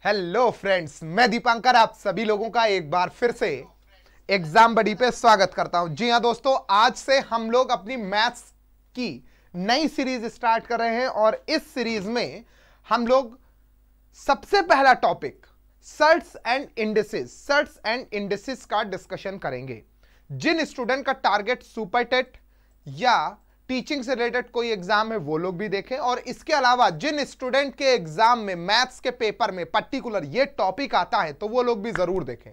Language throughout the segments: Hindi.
हेलो फ्रेंड्स, मैं दीपांकर आप सभी लोगों का एक बार फिर से एग्जाम बडी पे स्वागत करता हूं। जी हां दोस्तों, आज से हम लोग अपनी मैथ्स की नई सीरीज स्टार्ट कर रहे हैं और इस सीरीज में हम लोग सबसे पहला टॉपिक सर्ट्स एंड इंडिसेस का डिस्कशन करेंगे। जिन स्टूडेंट का टारगेट सुपर टेट या टीचिंग से रिलेटेड कोई एग्जाम है वो लोग भी देखें, और इसके अलावा जिन स्टूडेंट के एग्जाम में मैथ्स के पेपर में पर्टिकुलर ये टॉपिक आता है तो वो लोग भी जरूर देखें।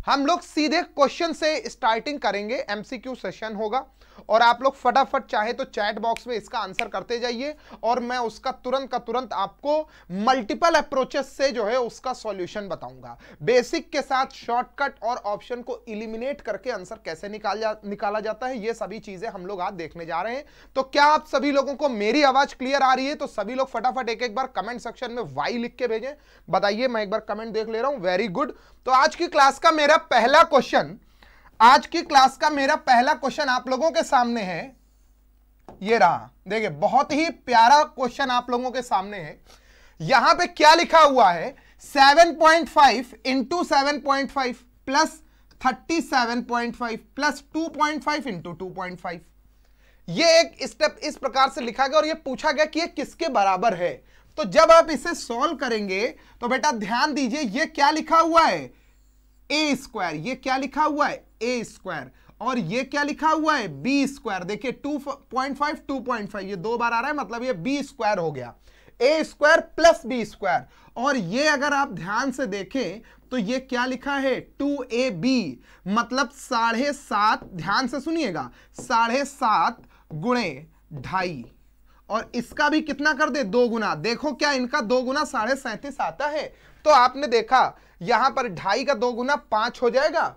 हम लोग सीधे क्वेश्चन से स्टार्टिंग करेंगे, एमसीक्यू सेशन होगा और आप लोग फटाफट चाहे तो चैट बॉक्स में इसका आंसर करते जाइए और मैं उसका तुरंत का तुरंत आपको मल्टीपल अप्रोचेस से जो है उसका सॉल्यूशन बताऊंगा। बेसिक के साथ शॉर्टकट और ऑप्शन को इलिमिनेट करके आंसर कैसे निकाला जाता है, ये सभी चीजें हम लोग आज देखने जा रहे हैं। तो क्या आप सभी लोगों को मेरी आवाज क्लियर आ रही है? तो सभी लोग फटाफट एक बार कमेंट सेक्शन में वाई लिख के भेजें, बताइए। मैं एक बार कमेंट देख ले रहा हूं, वेरी गुड। तो आज की क्लास का मेरा पहला क्वेश्चन आप लोगों के सामने है, ये रहा। देखिए, बहुत ही प्यारा क्वेश्चन आप लोगों के सामने है। यहां पे क्या लिखा हुआ है? 7.5 इंटू 7.5 प्लस 37.5 प्लस 2.5 इंटू 2.5। ये एक स्टेप इस प्रकार से लिखा गया और ये पूछा गया कि ये किसके बराबर है। तो जब आप इसे सॉल्व करेंगे तो बेटा ध्यान दीजिए, ये क्या लिखा हुआ है? A square. ये क्या लिखा हुआ है? A square. और ये क्या लिखा हुआ है? B square. देखिए 2.5 2.5 ये दो बार आ रहा है, मतलब ये बी स्क्वायर हो गया। ए स्क्वायर प्लस बी स्क्वायर। और ये अगर आप ध्यान से देखें तो ये क्या लिखा है? 2ab, मतलब 7.5। ध्यान से सुनिएगा, 7.5 गुणे 2.5, और इसका भी कितना कर दे? 2 गुना। देखो क्या इनका 2 गुना 37.5 आता है? तो आपने देखा यहां पर 2.5 का 2 गुना 5 हो जाएगा,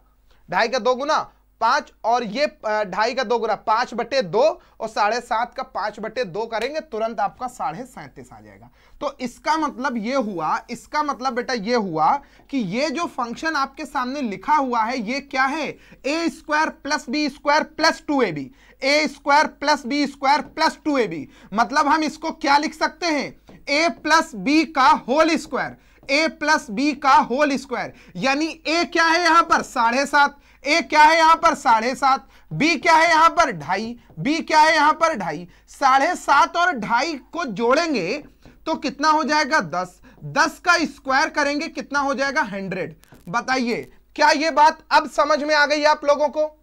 2.5 का 2 गुना 5, और ये 2.5 का 2 गुना 5/2 और 7.5 का 5/2 करेंगे, तुरंत आपका 37.5 आ जाएगा। तो इसका मतलब ये हुआ, इसका मतलब बेटा ये हुआ कि ये जो फंक्शन आपके सामने लिखा हुआ है ये क्या है? A square plus B square plus 2ab। A square plus B square plus 2ab, मतलब हम इसको क्या लिख सकते हैं? ए प्लस बी का whole square. A plus B का होल स्क्वायर, यानी ए क्या है यहां पर? 7.5। ए क्या है यहां पर? 7.5। बी क्या है यहां पर? 2.5। बी क्या है यहां पर? 2.5। 7.5 और 2.5 को जोड़ेंगे तो कितना हो जाएगा? 10। 10 का स्क्वायर करेंगे कितना हो जाएगा? 100। बताइए, क्या यह बात अब समझ में आ गई आप लोगों को?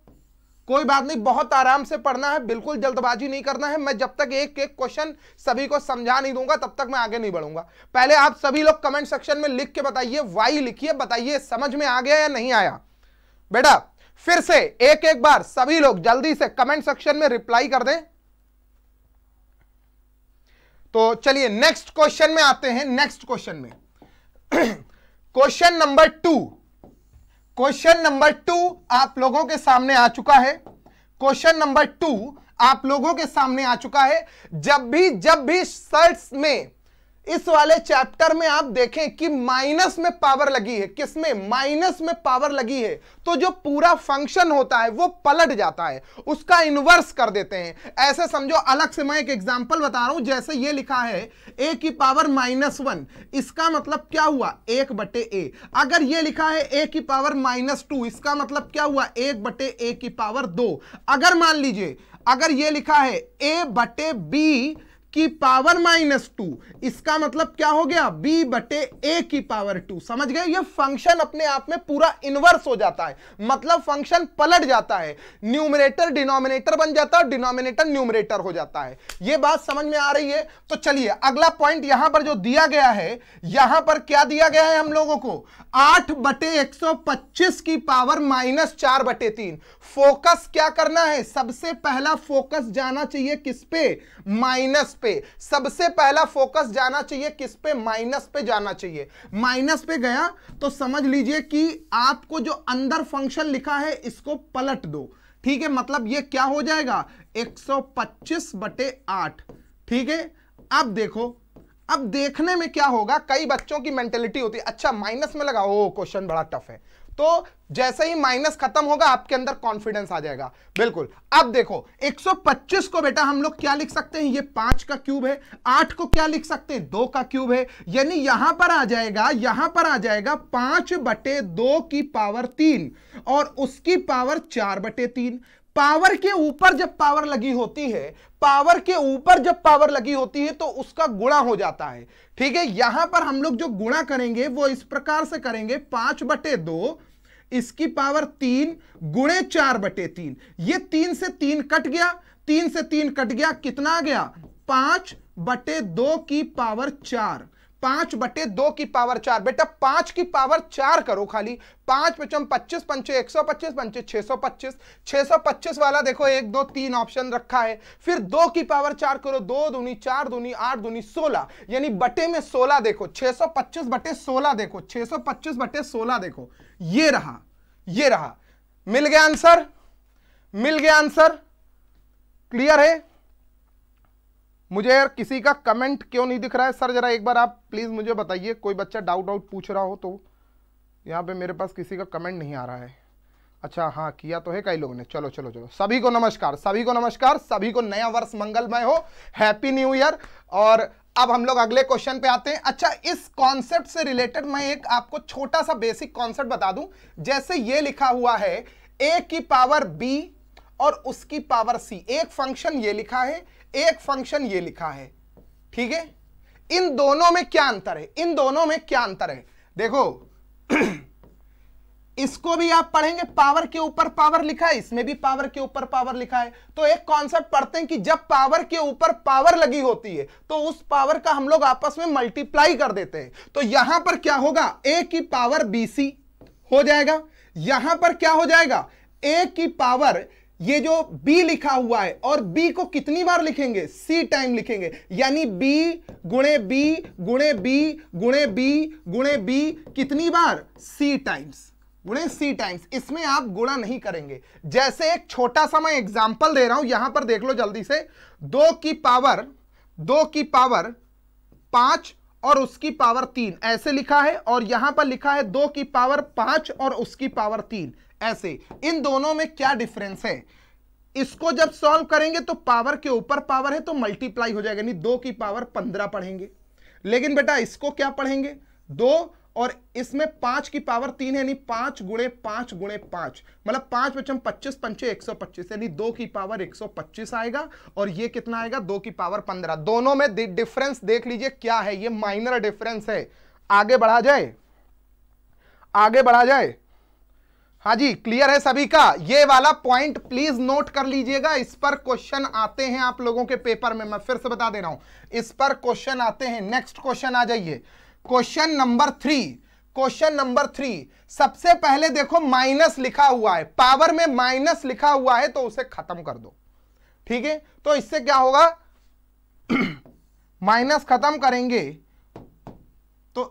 कोई बात नहीं, बहुत आराम से पढ़ना है, बिल्कुल जल्दबाजी नहीं करना है। मैं जब तक एक एक क्वेश्चन सभी को समझा नहीं दूंगा तब तक मैं आगे नहीं बढ़ूंगा। पहले आप सभी लोग कमेंट सेक्शन में लिख के बताइए, वाई लिखिए, बताइए समझ में आ गया या नहीं आया। बेटा फिर से एक बार सभी लोग जल्दी से कमेंट सेक्शन में रिप्लाई कर दें। तो चलिए नेक्स्ट क्वेश्चन में आते हैं। नेक्स्ट क्वेश्चन में क्वेश्चन नंबर 2 आप लोगों के सामने आ चुका है। क्वेश्चन नंबर 2 आप लोगों के सामने आ चुका है। जब भी सर्ट्स में इस वाले चैप्टर में आप देखें कि माइनस में पावर लगी है, किसमें? माइनस में पावर लगी है, तो जो पूरा फंक्शन होता है वो पलट जाता है, उसका इन्वर्स कर देते हैं। ऐसे समझो, अलग से मैं एक एग्जांपल बता रहा हूं। जैसे ये लिखा है a की पावर -1, इसका मतलब क्या हुआ? 1/a। अगर ये लिखा है a की पावर -2, इसका मतलब क्या हुआ? 1/a की पावर 2। अगर मान लीजिए अगर ये लिखा है a/b की पावर -2, इसका मतलब क्या हो गया? b/a की पावर 2। समझ गए? ये फंक्शन अपने आप में पूरा इन्वर्स हो जाता है, मतलब फंक्शन पलट जाता है। न्यूमरेटर डिनोमिनेटर बन जाता है और डिनोमिनेटर न्यूमरेटर हो जाता है। ये बात समझ में आ रही है? तो चलिए अगला पॉइंट यहां पर जो दिया गया है, यहां पर क्या दिया गया है हम लोगों को? 8/125 की पावर -4/3। फोकस क्या करना है? सबसे पहला फोकस जाना चाहिए किस पे? माइनस पे। सबसे पहला फोकस जाना चाहिए किस पे? माइनस पे जाना चाहिए। माइनस पे गया तो समझ लीजिए कि आपको जो अंदर फंक्शन लिखा है इसको पलट दो। ठीक है, मतलब ये क्या हो जाएगा? 125/8। ठीक है, अब देखो, अब देखने में क्या होगा? कई बच्चों की मेंटेलिटी होती है, अच्छा माइनस में लगा, ओ क्वेश्चन बड़ा टफ है, तो जैसे ही माइनस खत्म होगा आपके अंदर कॉन्फिडेंस आ जाएगा। बिल्कुल। अब देखो 125 को बेटा हम लोग क्या लिख सकते हैं, ये 5 का क्यूब है। 8 को क्या लिख सकते हैं, 2 का क्यूब है। यानी यहां पर आ जाएगा 5/2 की पावर 3 और उसकी पावर 4/3। पावर के ऊपर जब पावर लगी होती है तो उसका गुणा हो जाता है। ठीक है, यहां पर हम लोग जो गुणा करेंगे वो इस प्रकार से करेंगे, 5/2 इसकी पावर 3 गुणे 4/3। ये 3 से 3 कट गया, 3 से 3 कट गया, कितना आ गया, 5/2 की पावर 4। 5/2 की पावर 4। बेटा 5 की पावर 4 करो खाली। 5 5 25 पंचे 125 पंचे 625। 625 वाला देखो 1 2 3 ऑप्शन रखा है। फिर 2 की पावर 4 करो, 2 दूनी 4 दूनी 8 दूनी 16, यानी बटे में 16 देखो, 625/16 देखो, 625/16 देखो, ये रहा। मिल गया आंसर। क्लियर है? मुझे यार किसी का कमेंट क्यों नहीं दिख रहा है सर, जरा एक बार आप प्लीज मुझे बताइए। कोई बच्चा डाउट पूछ रहा हो तो। यहाँ पे मेरे पास किसी का कमेंट नहीं आ रहा है। अच्छा हाँ, किया तो है कई लोगों ने। चलो सभी को नमस्कार, सभी को नया वर्ष मंगलमय हो, हैप्पी न्यू ईयर। और अब हम लोग अगले क्वेश्चन पे आते हैं। अच्छा, इस कॉन्सेप्ट से रिलेटेड मैं एक आपको छोटा सा बेसिक कॉन्सेप्ट बता दूं। जैसे ये लिखा हुआ है a की पावर b और उसकी पावर c। एक फंक्शन ये लिखा है, एक फंक्शन ये लिखा है। ठीक है, इन दोनों में क्या अंतर है? देखो इसको भी आप पढ़ेंगे, पावर के ऊपर पावर लिखा है, इसमें भी पावर के ऊपर पावर लिखा है। तो एक कॉन्सेप्ट पढ़ते हैं कि जब पावर के ऊपर पावर लगी होती है तो उस पावर का हम लोग आपस में मल्टीप्लाई कर देते हैं। तो यहां पर क्या होगा, a की पावर bc हो जाएगा। यहां पर क्या हो जाएगा, a की पावर, ये जो b लिखा हुआ है, और b को कितनी बार लिखेंगे, c टाइम लिखेंगे। यानी b गुणे b गुणे b गुणे b गुणे b कितनी बार, c टाइम्स गुणे c टाइम्स। इसमें आप गुणा नहीं करेंगे। जैसे एक छोटा सा मैं एग्जांपल दे रहा हूं, यहां पर देख लो जल्दी से। 2 की पावर 5 और उसकी पावर 3 ऐसे लिखा है, और यहां पर लिखा है 2 की पावर 5 और उसकी पावर 3 ऐसे। इन दोनों में क्या डिफरेंस है? इसको जब सॉल्व करेंगे तो पावर के ऊपर पावर है तो मल्टीप्लाई हो जाएगा, यानी 2 की पावर 15 पढ़ेंगे। लेकिन बेटा इसको क्या पढ़ेंगे, 2 और इसमें 5 की पावर 3 है, यानी 5 गुणे 5 गुणे 5, मतलब 5 5 25 पंचे 125, यानी 2 की पावर 125 आएगा। और ये कितना आएगा, 2 की पावर 15। दोनों में डिफरेंस देख लीजिए क्या है, ये माइनर डिफरेंस है। आगे बढ़ा जाए। हाँ जी, क्लियर है सभी का? ये वाला पॉइंट प्लीज नोट कर लीजिएगा, इस पर क्वेश्चन आते हैं आप लोगों के पेपर में। मैं फिर से बता दे रहा हूं, इस पर क्वेश्चन आते हैं। नेक्स्ट क्वेश्चन आ जाइए, क्वेश्चन नंबर 3। सबसे पहले देखो माइनस लिखा हुआ है, पावर में माइनस लिखा हुआ है तो उसे खत्म कर दो। ठीक है, तो इससे क्या होगा, माइनस खत्म करेंगे तो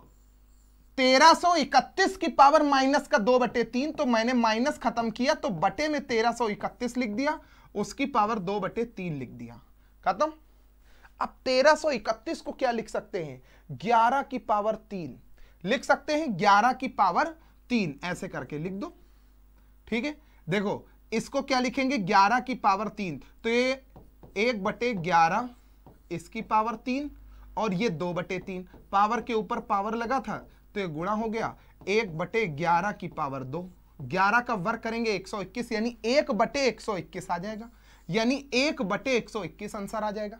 1331 की पावर माइनस का 2/3। तो मैंने माइनस खत्म किया तो बटे में 1331 लिख दिया, उसकी पावर 2/3 लिख दिया, खत्म। अब 1331 को क्या लिख सकते हैं, 11 की पावर 3 लिख सकते हैं, 11 की पावर 3 ऐसे करके लिख दो। ठीक है, देखो इसको क्या लिखेंगे, 11 की पावर 3, तो ये 1/11 इसकी पावर 3 और ये 2/3। पावर के ऊपर पावर लगा था तो ये गुणा हो गया, 1/11 की पावर 2। 11 का वर्ग करेंगे 121, यानी 1/121 आ जाएगा, यानी 1/121 आंसर आ जाएगा।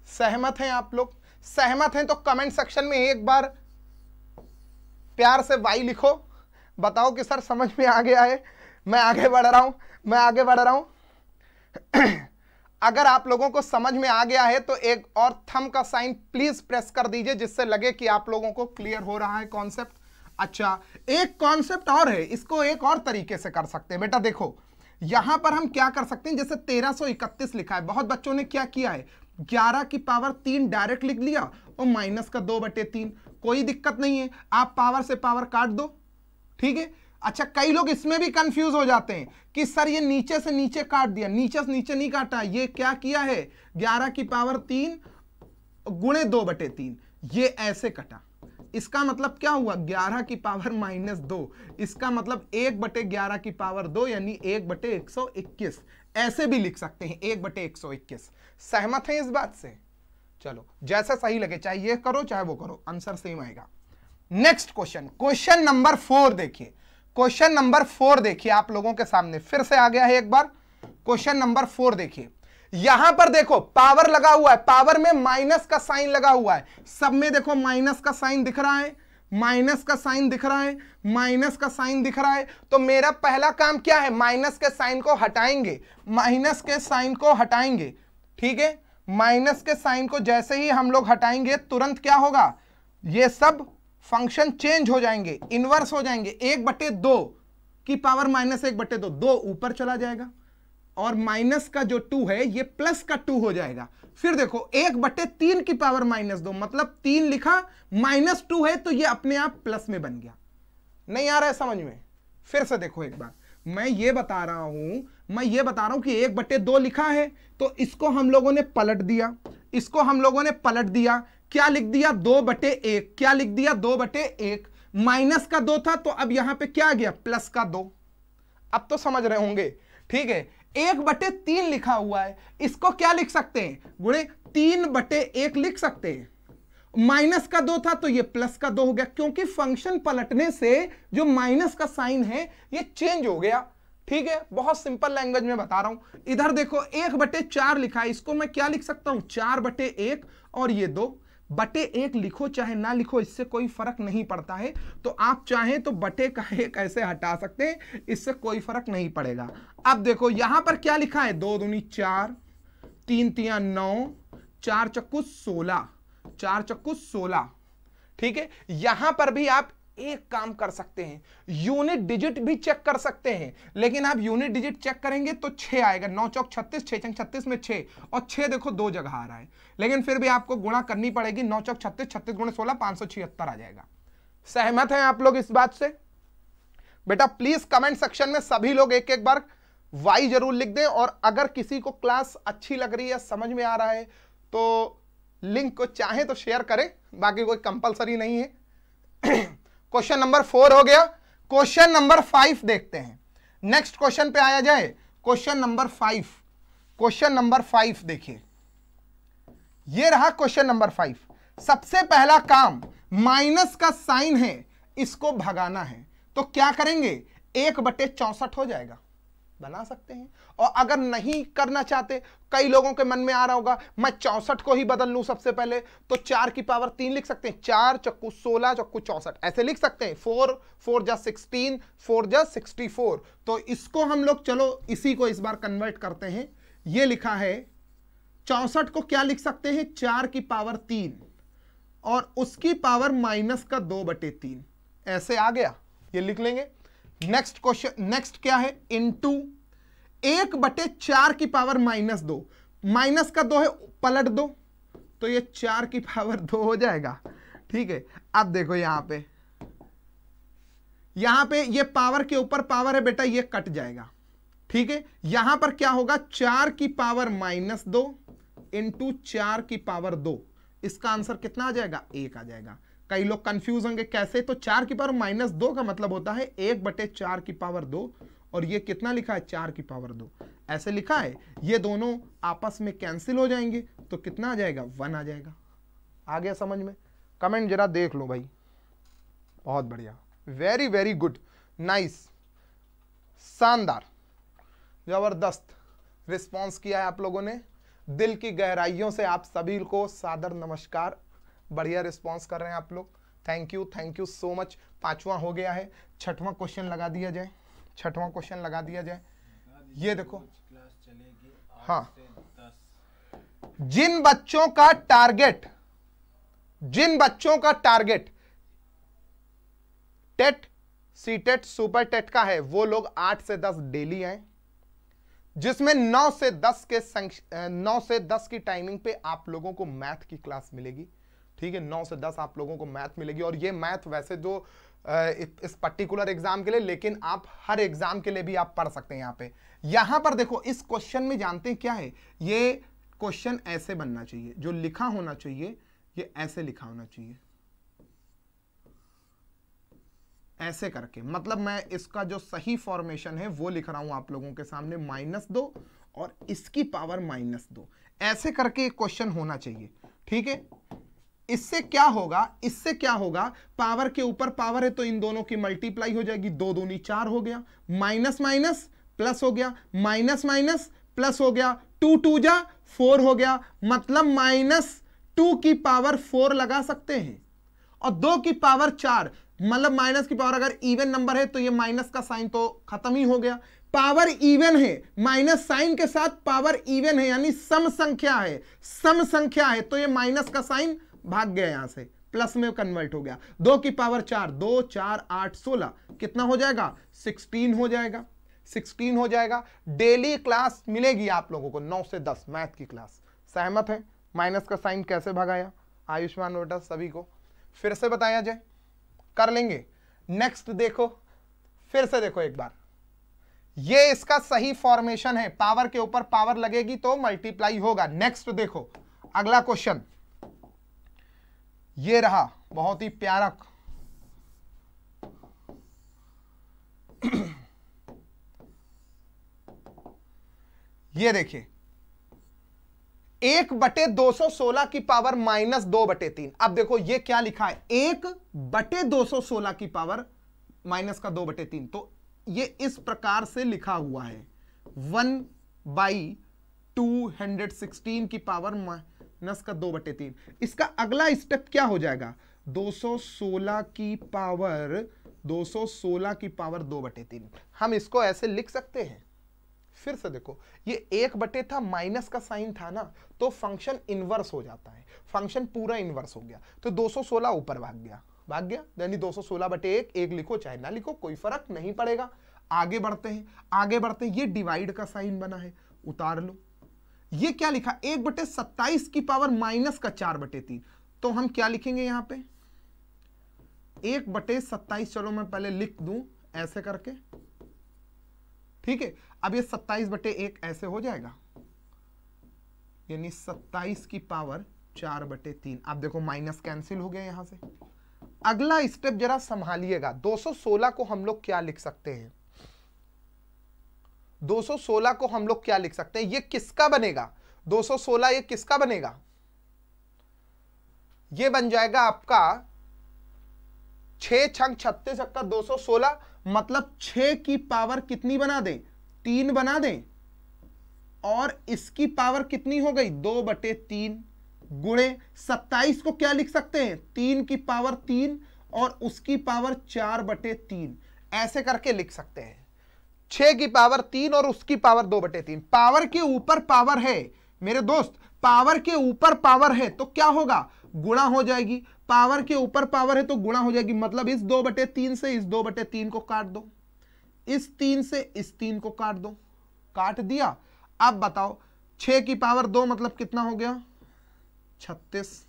सहमत हैं आप लोग? सहमत हैं तो कमेंट सेक्शन में एक बार प्यार से वाई लिखो, बताओ कि सर समझ में आ गया है। मैं आगे बढ़ रहा हूं। अगर आप लोगों को समझ में आ गया है तो एक और थंब का साइन प्लीज प्रेस कर दीजिए, जिससे लगे कि आप लोगों को क्लियर हो रहा है कॉन्सेप्ट। अच्छा, एक कॉन्सेप्ट और है, इसको एक और तरीके से कर सकते हैं। बेटा देखो यहां पर हम क्या कर सकते हैं, जैसे 1331 लिखा है, बहुत बच्चों ने क्या किया है, 11 की पावर 3 डायरेक्ट लिख लिया और माइनस का 2/3। कोई दिक्कत नहीं है, आप पावर से पावर काट दो। ठीक है, अच्छा कई लोग इसमें भी कंफ्यूज हो जाते हैं कि सर ये नीचे से नीचे काट दिया, नीचे से नीचे नहीं काटा, ये क्या किया है, 11 की पावर 3 गुणे 2/3, ये ऐसे कटा। इसका मतलब क्या हुआ 11 की पावर -2, इसका मतलब 1/11 की पावर 2 यानी 1/121। ऐसे भी लिख सकते हैं 1/121। सहमत हैं इस बात से? चलो जैसा सही लगे, चाहे ये करो चाहे वो करो, आंसर सेम आएगा। नेक्स्ट क्वेश्चन, क्वेश्चन नंबर 4 देखिए। क्वेश्चन नंबर 4 देखिए आप लोगों के सामने फिर से आ गया है एक बार। क्वेश्चन नंबर 4 देखिए, यहां पर देखो पावर लगा हुआ है, पावर में माइनस का साइन लगा हुआ है, सब में देखो माइनस का साइन दिख रहा है, माइनस का साइन दिख रहा है, माइनस का साइन दिख रहा है। तो मेरा पहला काम क्या है, माइनस के साइन को हटाएंगे, माइनस के साइन को हटाएंगे, ठीक है। माइनस के साइन को जैसे ही हम लोग हटाएंगे तुरंत क्या होगा, ये सब फंक्शन चेंज हो जाएंगे, इनवर्स हो जाएंगे। 1/2 की पावर -1/2, 2 ऊपर चला जाएगा और माइनस का जो 2 है ये प्लस का 2 हो जाएगा। फिर देखो 1/3 की पावर -2, मतलब 3 लिखा, -2 है तो ये अपने आप प्लस में बन गया। नहीं आ रहा है समझ में? फिर से देखो एक बार, मैं ये बता रहा हूं कि 1/2 लिखा है तो इसको हम लोगों ने पलट दिया, इसको हम लोगों ने पलट दिया, क्या लिख दिया 2/1, क्या लिख दिया 2/1, माइनस का 2 था तो अब यहां पे क्या आ गया प्लस का 2। अब तो समझ रहे होंगे, ठीक है। 1/3 लिखा हुआ है, इसको क्या लिख सकते हैं गुणे 3/1 लिख सकते हैं। माइनस का 2 था तो ये प्लस का 2 हो गया, क्योंकि फंक्शन पलटने से जो माइनस का साइन है ये चेंज हो गया, ठीक है। बहुत सिंपल लैंग्वेज में बता रहा हूं। इधर देखो 1/4 लिखा है, इसको मैं क्या लिख सकता हूं 4/1, और ये 2/1 लिखो चाहे ना लिखो इससे कोई फर्क नहीं पड़ता है। तो आप चाहें तो बटे का 1 ऐसे हटा सकते हैं, इससे कोई फर्क नहीं पड़ेगा। अब देखो यहां पर क्या लिखा है 2 दूनी 4, 3 तिया 9, 4 चक्कू 16, 4 चक्कू 16, ठीक है। यहां पर भी आप एक काम कर सकते हैं, यूनिट डिजिट भी चेक कर सकते हैं, लेकिन आप यूनिट डिजिट चेक करेंगे तो 6 आएगा, 9 चौक 36, 6 चंग 36 में 6, और 6 देखो 2 जगह आ रहा है, लेकिन फिर भी आपको गुणा करनी पड़ेगी। 9 चौक 36, 36 गुणे 16, 576 आ जाएगा। सहमत हैं आप लोग इस बात से? बेटा प्लीज कमेंट सेक्शन में सभी लोग एक एक बार वाई जरूर लिख दें, और अगर किसी को क्लास अच्छी लग रही है, समझ में आ रहा है, तो लिंक को चाहे तो शेयर करें, बाकी कोई कंपलसरी नहीं है। क्वेश्चन नंबर 4 हो गया। क्वेश्चन नंबर 5 देखते हैं। नेक्स्ट क्वेश्चन पे आया जाए, क्वेश्चन नंबर 5। क्वेश्चन नंबर 5 देखिए, ये रहा क्वेश्चन नंबर 5। सबसे पहला काम, माइनस का साइन है इसको भगाना है, तो क्या करेंगे 1/64 हो जाएगा, बना सकते हैं। और अगर नहीं करना चाहते, कई लोगों के मन में आ रहा होगा मैं 64 को ही बदल लूं सबसे पहले, तो 4 की पावर 3 लिख सकते हैं, 4 चक्कू 16 चक्कू 64 ऐसे लिख सकते हैं। 4 4 जा 16, 4 जा 64। तो इसको हम लोग चलो इसी को इस बार कन्वर्ट करते हैं। ये लिखा है 64 को क्या लिख सकते हैं 4 की पावर 3 और उसकी पावर माइनस का 2/3, ऐसे आ गया, ये लिख लेंगे। नेक्स्ट क्वेश्चन, नेक्स्ट क्या है इनटू 1/4 की पावर -2, माइनस का 2 है पलट दो तो ये 4 की पावर 2 हो जाएगा, ठीक है। अब देखो यहां पे ये पावर के ऊपर पावर है बेटा, ये कट जाएगा, ठीक है। यहां पर क्या होगा 4 की पावर -2 इंटू 4 की पावर 2, इसका आंसर कितना आ जाएगा 1 आ जाएगा। कई लोग कंफ्यूज होंगे कैसे, तो 4 की पावर -2 का मतलब होता है 1/4 की पावर 2, और ये कितना लिखा है 4 की पावर 2 ऐसे लिखा है। ये दोनों आपस में कैंसिल हो जाएंगे तो कितना आ जाएगा 1 आ जाएगा। आ गया समझ में? कमेंट जरा देख लो भाई, बहुत बढ़िया, वेरी वेरी गुड, नाइस, शानदार, जबरदस्त रिस्पॉन्स किया है आप लोगों ने। दिल की गहराइयों से आप सभी को सादर नमस्कार, बढ़िया रिस्पॉन्स कर रहे हैं आप लोग, थैंक यू सो मच। 5वां हो गया है, 6वां क्वेश्चन लगा दिया जाए, 6वां क्वेश्चन लगा दिया जाए। ये देखो, हाँ, जिन बच्चों का target TET, CTET, super TET का है, वो लोग 8 से 10 डेली आए, जिसमें 9 से 10 की टाइमिंग पे आप लोगों को मैथ की क्लास मिलेगी, ठीक है। 9 से 10 आप लोगों को मैथ मिलेगी, और ये मैथ वैसे जो इस पर्टिकुलर एग्जाम के लिए, लेकिन आप हर एग्जाम के लिए भी आप पढ़ सकते हैं। यहां पर देखो इस क्वेश्चन में जानते हैं क्या है, ये क्वेश्चन ऐसे बनना चाहिए, जो लिखा होना चाहिए ये ऐसे लिखा होना चाहिए, ऐसे करके, मतलब मैं इसका जो सही फॉर्मेशन है वो लिख रहा हूं आप लोगों के सामने, -2 और इसकी पावर -2, ऐसे करके एक क्वेश्चन होना चाहिए। ठीक है, इससे क्या होगा, इससे क्या होगा, पावर के ऊपर पावर है तो इन दोनों की मल्टीप्लाई हो जाएगी, 2 दूनी 4 हो गया, माइनस माइनस प्लस हो गया, माइनस माइनस प्लस हो गया, 2 2 जा 4 हो गया, मतलब -2 की पावर 4 लगा सकते हैं, और 2 की पावर 4, मतलब माइनस की पावर अगर इवन नंबर है तो ये माइनस का साइन तो खत्म ही हो गया, पावर इवन है, माइनस साइन के साथ पावर इवन है, यानी सम संख्या है, सम संख्या है, तो ये माइनस का साइन भाग गया, यहां से प्लस में कन्वर्ट हो गया, 2 की पावर 4, 2 4 8 16, कितना हो जाएगा, 16 हो जाएगा, 16 हो जाएगा। डेली क्लास मिलेगी आप लोगों को 9 से 10 मैथ की क्लास, सहमत है? माइनस का साइन कैसे भगाया आयुष्मान बेटा, सभी को फिर से बताया जाए, कर लेंगे। नेक्स्ट देखो, फिर से देखो एक बार, ये इसका सही फॉर्मेशन है, पावर के ऊपर पावर लगेगी तो मल्टीप्लाई होगा। नेक्स्ट देखो अगला क्वेश्चन, ये रहा बहुत ही प्यारा, ये देखिए 1/216 की पावर -2/3। अब देखो ये क्या लिखा है, 1/216 की पावर माइनस का 2/3, तो ये इस प्रकार से लिखा हुआ है 1/216 की पावर माइनस का 2/3। इसका अगला स्टेप क्या हो जाएगा, 216 की पावर 2/3। हम इसको ऐसे लिख सकते हैं। फिर से देखो, ये 1/, था माइनस का साइन था ना, तो फंक्शन इनवर्स हो जाता है, फंक्शन पूरा इनवर्स हो गया, तो 216 ऊपर भाग गया, यानी 216/1, 1 लिखो चाहे ना लिखो कोई फर्क नहीं पड़ेगा। आगे बढ़ते हैं, आगे बढ़ते हैं, ये डिवाइड का साइन बना है, उतार लो। ये क्या लिखा, 1/27 की पावर माइनस का 4/3, तो हम क्या लिखेंगे यहां पे, 1/27, चलो मैं पहले लिख दूं ऐसे करके, ठीक है। अब ये 27/1 ऐसे हो जाएगा, यानी 27 की पावर 4/3। अब देखो माइनस कैंसिल हो गया यहां से। अगला स्टेप जरा संभालिएगा, 216 को हम लोग क्या लिख सकते हैं, 216 को हम लोग क्या लिख सकते हैं, ये किसका बनेगा, 216 ये किसका बनेगा, ये बन जाएगा आपका 6 छंग 36 का 216, मतलब 6 की पावर कितनी बना दें, 3 बना दें, और इसकी पावर कितनी हो गई, 2/3 गुणे 27 को क्या लिख सकते हैं, 3 की पावर 3 और उसकी पावर 4/3, ऐसे करके लिख सकते हैं। 6 की पावर 3 और उसकी पावर 2/3। पावर के ऊपर पावर है मेरे दोस्त, पावर के ऊपर पावर है तो क्या होगा, गुणा हो जाएगी, पावर के ऊपर पावर है तो गुणा हो जाएगी, मतलब इस 2/3 से इस 2/3 को काट दो, इस 3 से इस 3 को काट दो, काट दिया। अब बताओ 6 की पावर 2 मतलब कितना हो गया, 36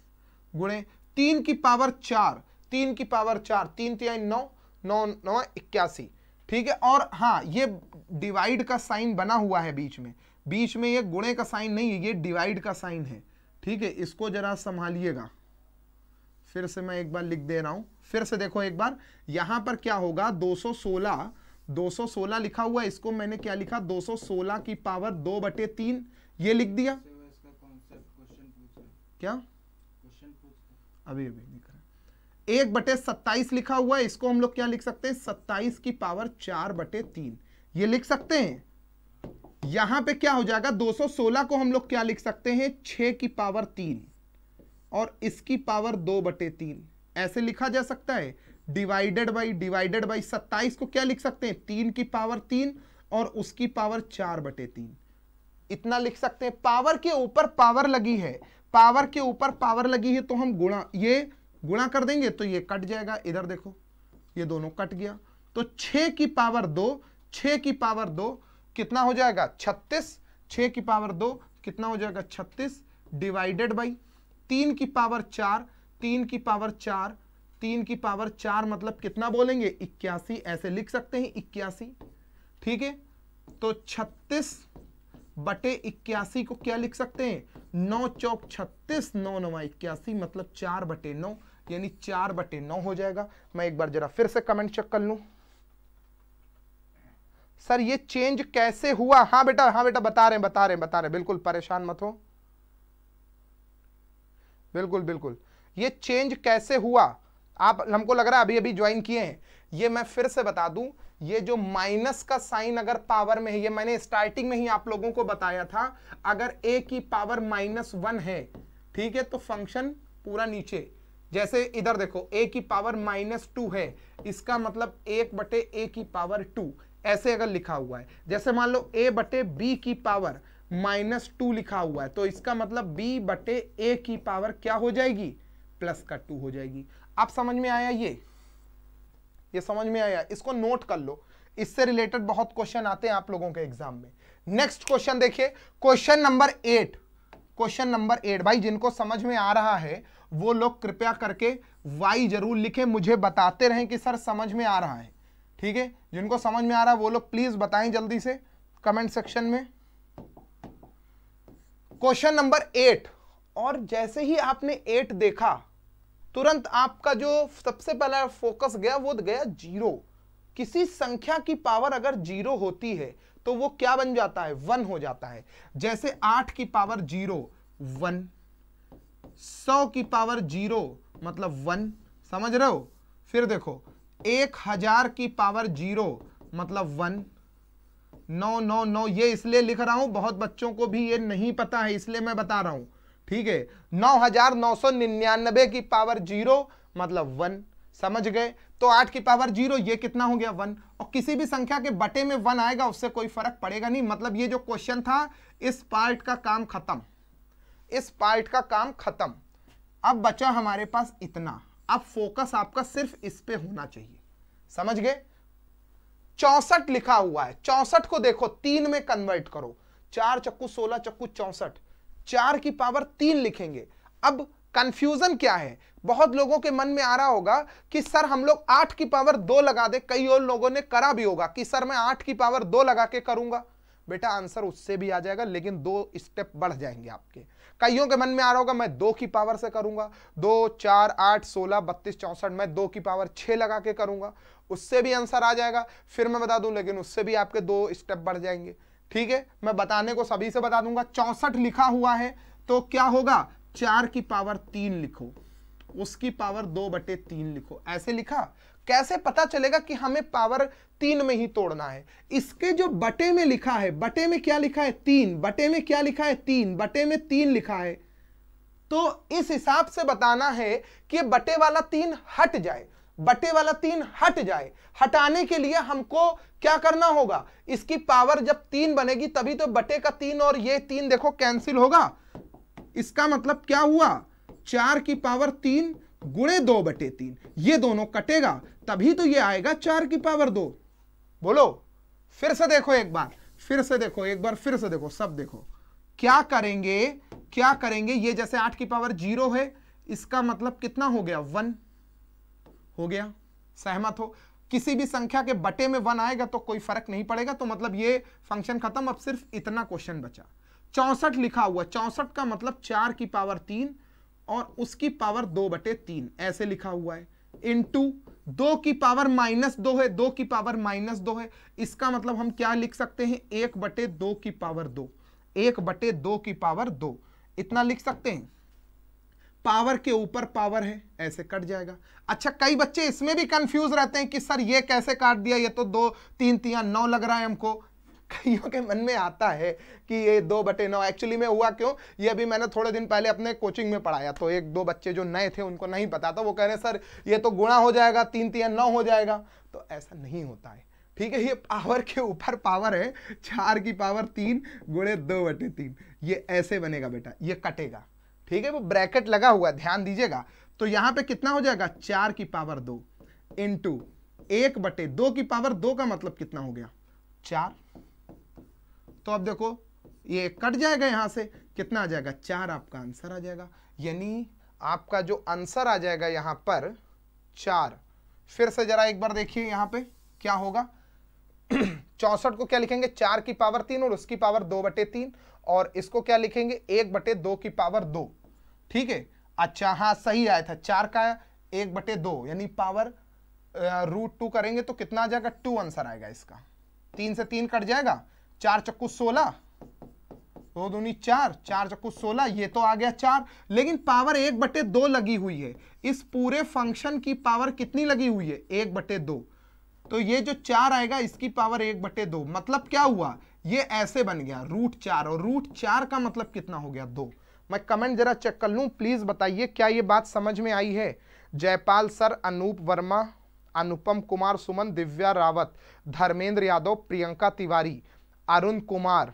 गुणे 3 की पावर 4, 3 की पावर 4, 3 3 9, 9 9 81, ठीक है। और हाँ, ये डिवाइड का साइन बना हुआ है बीच में ये गुणे का साइन नहीं है, ये डिवाइड का साइन है, ठीक है। इसको जरा संभालिएगा, फिर से मैं एक बार लिख दे रहा हूं, फिर से देखो एक बार, यहां पर क्या होगा, 216 लिखा हुआ है, इसको मैंने क्या लिखा, 216 की पावर 2/3 ये लिख दिया। क्या अभी दिख रहा है, 1/27 लिखा हुआ है, इसको हम लोग क्या लिख सकते हैं, 27 की पावर 4/3 ये लिख सकते हैं। यहां पे क्या हो जाएगा, 216 को हम लोग क्या लिख सकते हैं, 6 की पावर 3 और इसकी पावर 2/3 ऐसे लिखा जा सकता है। डिवाइडेड बाई 27 को क्या लिख सकते हैं, 3 की पावर 3 और उसकी पावर 4/3, इतना लिख सकते हैं। पावर के ऊपर पावर लगी है, पावर के ऊपर पावर लगी है तो हम गुणा कर देंगे तो ये कट जाएगा, इधर देखो ये दोनों कट गया, तो 6 की पावर 2, 6 की पावर 2 कितना हो जाएगा, 36, 6 की पावर 2 कितना हो जाएगा, 36 डिवाइडेड बाई 3 की पावर 4, 3 की पावर 4, 3 की पावर 4 मतलब कितना बोलेंगे, 81, ऐसे लिख सकते हैं 81, ठीक है। तो 36/81 को क्या लिख सकते हैं, 9 चौक 36, 9 9 81 मतलब 4/9, यानी 4/9 हो जाएगा। मैं एक बार जरा फिर से कमेंट चेक कर लूं। सर ये चेंज कैसे हुआ? हाँ बेटा बता रहे हैं, बिल्कुल परेशान मत हो, बिल्कुल ये चेंज कैसे हुआ? आप हमको लग रहा है अभी अभी ज्वाइन किए हैं। ये मैं फिर से बता दूं, ये जो माइनस का साइन अगर पावर में है, ये मैंने स्टार्टिंग में ही आप लोगों को बताया था, अगर a की पावर -1 है, ठीक है, तो फंक्शन पूरा नीचे, जैसे इधर देखो a की पावर -2 है, इसका मतलब 1/a की पावर 2 ऐसे अगर लिखा हुआ है। जैसे मान लो a/b की पावर -2 लिखा हुआ है, तो इसका मतलब b/a की पावर क्या हो जाएगी? +2 हो जाएगी। आप समझ में आया? ये समझ में आया? इसको नोट कर लो, इससे रिलेटेड बहुत क्वेश्चन आते हैं आप लोगों के एग्जाम में। नेक्स्ट क्वेश्चन देखिए, क्वेश्चन नंबर 8। भाई जिनको समझ में आ रहा है वो लोग कृपया करके y जरूर लिखें, मुझे बताते रहें कि सर समझ में आ रहा है, ठीक है? जिनको समझ में आ रहा है वो लोग प्लीज बताएं जल्दी से कमेंट सेक्शन में। क्वेश्चन नंबर 8, और जैसे ही आपने 8 देखा तुरंत आपका जो सबसे पहला फोकस गया वो गया 0। किसी संख्या की पावर अगर 0 होती है तो वो क्या बन जाता है? 1 हो जाता है। जैसे 8 की पावर 0 1, 100 की पावर 0 मतलब 1, समझ रहे हो? फिर देखो 1000 की पावर 0 मतलब 1, 999, ये इसलिए लिख रहा हूं, बहुत बच्चों को भी ये नहीं पता है इसलिए मैं बता रहा हूं, ठीक है? 9999 की पावर 0 मतलब 1, समझ गए? तो 8 की पावर 0 ये कितना हो गया? 1। और किसी भी संख्या के बटे में 1 आएगा उससे कोई फर्क पड़ेगा नहीं। मतलब ये जो क्वेश्चन था इस पार्ट का काम खत्म, इस पार्ट का काम खत्म। अब बचा हमारे पास इतना, अब फोकस आपका सिर्फ इस पे होना चाहिए, समझ गए? 64 लिखा हुआ है, 64 को देखो 3 में कन्वर्ट करो, 4 चक्कू 16 चक्कू 64, 4 की पावर 3 लिखेंगे। अब कंफ्यूजन क्या है? बहुत लोगों के मन में आ रहा होगा कि सर हम लोग 8 की पावर 2 लगा दे। कई और लोगों ने करा भी होगा कि सर मैं 8 की पावर 2 लगा के करूंगा। बेटा आंसर उससे भी आ जाएगा लेकिन 2 स्टेप बढ़ जाएंगे आपके। कईयों के मन में आ रहा होगा मैं 2 की पावर से करूंगा, 2 4 8 16 32 64, मैं 2 की पावर 6 लगा के करूंगा, उससे भी आंसर आ जाएगा। फिर मैं बता दूं लेकिन उससे भी आपके 2 स्टेप बढ़ जाएंगे, ठीक है? मैं बताने को सभी से बता दूंगा। 64 लिखा हुआ है तो क्या होगा? 4 की पावर 3 लिखो, उसकी पावर 2/3 लिखो। ऐसे लिखा, कैसे पता चलेगा कि हमें पावर 3 में ही तोड़ना है? इसके जो बटे में लिखा है, बटे में क्या लिखा है? 3, बटे में क्या लिखा है? 3, बटे में 3 लिखा है, तो इस हिसाब से बताना है कि बटे वाला 3 हट जाए, बटे वाला 3 हट जाए। हटाने के लिए हमको क्या करना होगा? इसकी पावर जब 3 बनेगी तभी तो बटे का 3 और ये 3 देखो कैंसिल होगा। इसका मतलब क्या हुआ? 4 की पावर 3 गुणे 2/3, ये दोनों कटेगा तभी तो ये आएगा 4 की पावर 2। बोलो, फिर से देखो एक बार, फिर से देखो एक बार, फिर से देखो, सब देखो। क्या करेंगे, क्या करेंगे? ये जैसे 8 की पावर 0 है, इसका मतलब कितना हो गया? 1 हो गया। सहमत हो? किसी भी संख्या के बटे में 1 आएगा तो कोई फर्क नहीं पड़ेगा, तो मतलब ये फंक्शन खत्म। अब सिर्फ इतना क्वेश्चन बचा। 64 लिखा हुआ, 64 का मतलब 4 की पावर 3 और उसकी पावर 2/3 ऐसे लिखा हुआ है, इनटू 2 की पावर -2 है, 2 की पावर -2 है, इसका मतलब हम क्या लिख सकते हैं? 1/2 की पावर 2, 1/2 की पावर 2, इतना लिख सकते हैं। पावर के ऊपर पावर है, ऐसे कट जाएगा। अच्छा, कई बच्चे इसमें भी कंफ्यूज रहते हैं कि सर ये कैसे काट दिया, ये तो 2 3 3 9 लग रहा है हमको। कईयों के मन में आता है कि ये 2/9 एक्चुअली में हुआ क्यों? ये अभी मैंने थोड़े दिन पहले अपने कोचिंग में पढ़ाया, तो 1-2 बच्चे जो नए थे उनको नहीं पता था, वो कह रहे सर ये तो गुणा हो जाएगा, 3 3 9 हो जाएगा। तो ऐसा नहीं होता है, ठीक है? ये पावर के ऊपर पावर है, 4 की पावर 3 गुणे 2/3, ये ऐसे बनेगा बेटा, ये कटेगा, ठीक है? वो ब्रैकेट लगा हुआ है, ध्यान दीजिएगा। तो यहां पे कितना हो जाएगा? 4 की पावर 2 इंटू 1/2 की पावर 2 का मतलब कितना हो गया? 4। तो अब देखो ये कट जाएगा, यहां से कितना आ जाएगा? 4 आपका आंसर आ जाएगा। यानी आपका जो आंसर आ जाएगा यहां पर 4। फिर से जरा एक बार देखिए यहां पे क्या होगा। 64 को क्या लिखेंगे? 4 की पावर 3 और उसकी पावर 2/3, और इसको क्या लिखेंगे? 1/2 की पावर 2, ठीक है? अच्छा हाँ, सही आया था, 4 का 1/2 यानी पावर √2 करेंगे तो कितना आ जाएगा 2 आंसर आएगा इसका। 3 से 3 कट जाएगा, 4 चक्कू 16, 2 दूनी 4, 4 चक्कू 16, ये तो आ गया 4, लेकिन पावर 1/2 लगी हुई है। इस पूरे फंक्शन की पावर कितनी लगी हुई है 1/2, तो ये जो 4 आएगा इसकी पावर 1/2, मतलब क्या हुआ ये ऐसे बन गया √4, और √4 का मतलब कितना हो गया 2। मैं कमेंट जरा चेक कर लूं, प्लीज बताइए क्या ये बात समझ में आई है। जयपाल सर, अनूप वर्मा, अनुपम कुमार सुमन, दिव्या रावत, धर्मेंद्र यादव, प्रियंका तिवारी, अरुण कुमार,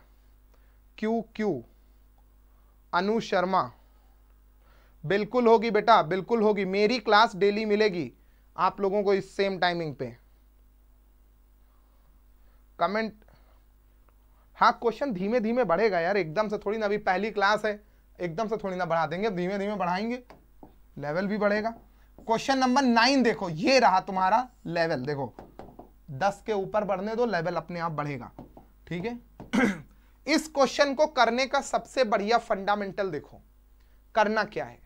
क्यू, अनु शर्मा, बिल्कुल होगी बेटा, बिल्कुल होगी। मेरी क्लास डेली मिलेगी आप लोगों को इस सेम टाइमिंग पे। कमेंट, हाँ क्वेश्चन धीमे धीमे बढ़ेगा यार, एकदम से थोड़ी ना, अभी पहली क्लास है एकदम से थोड़ी ना बढ़ा देंगे, धीमे धीमे बढ़ाएंगे, लेवल भी बढ़ेगा। क्वेश्चन नंबर 9 देखो, ये रहा तुम्हारा लेवल, देखो 10 के ऊपर बढ़ने दो, लेवल अपने आप बढ़ेगा, ठीक है। इस क्वेश्चन को करने का सबसे बढ़िया फंडामेंटल देखो करना क्या है,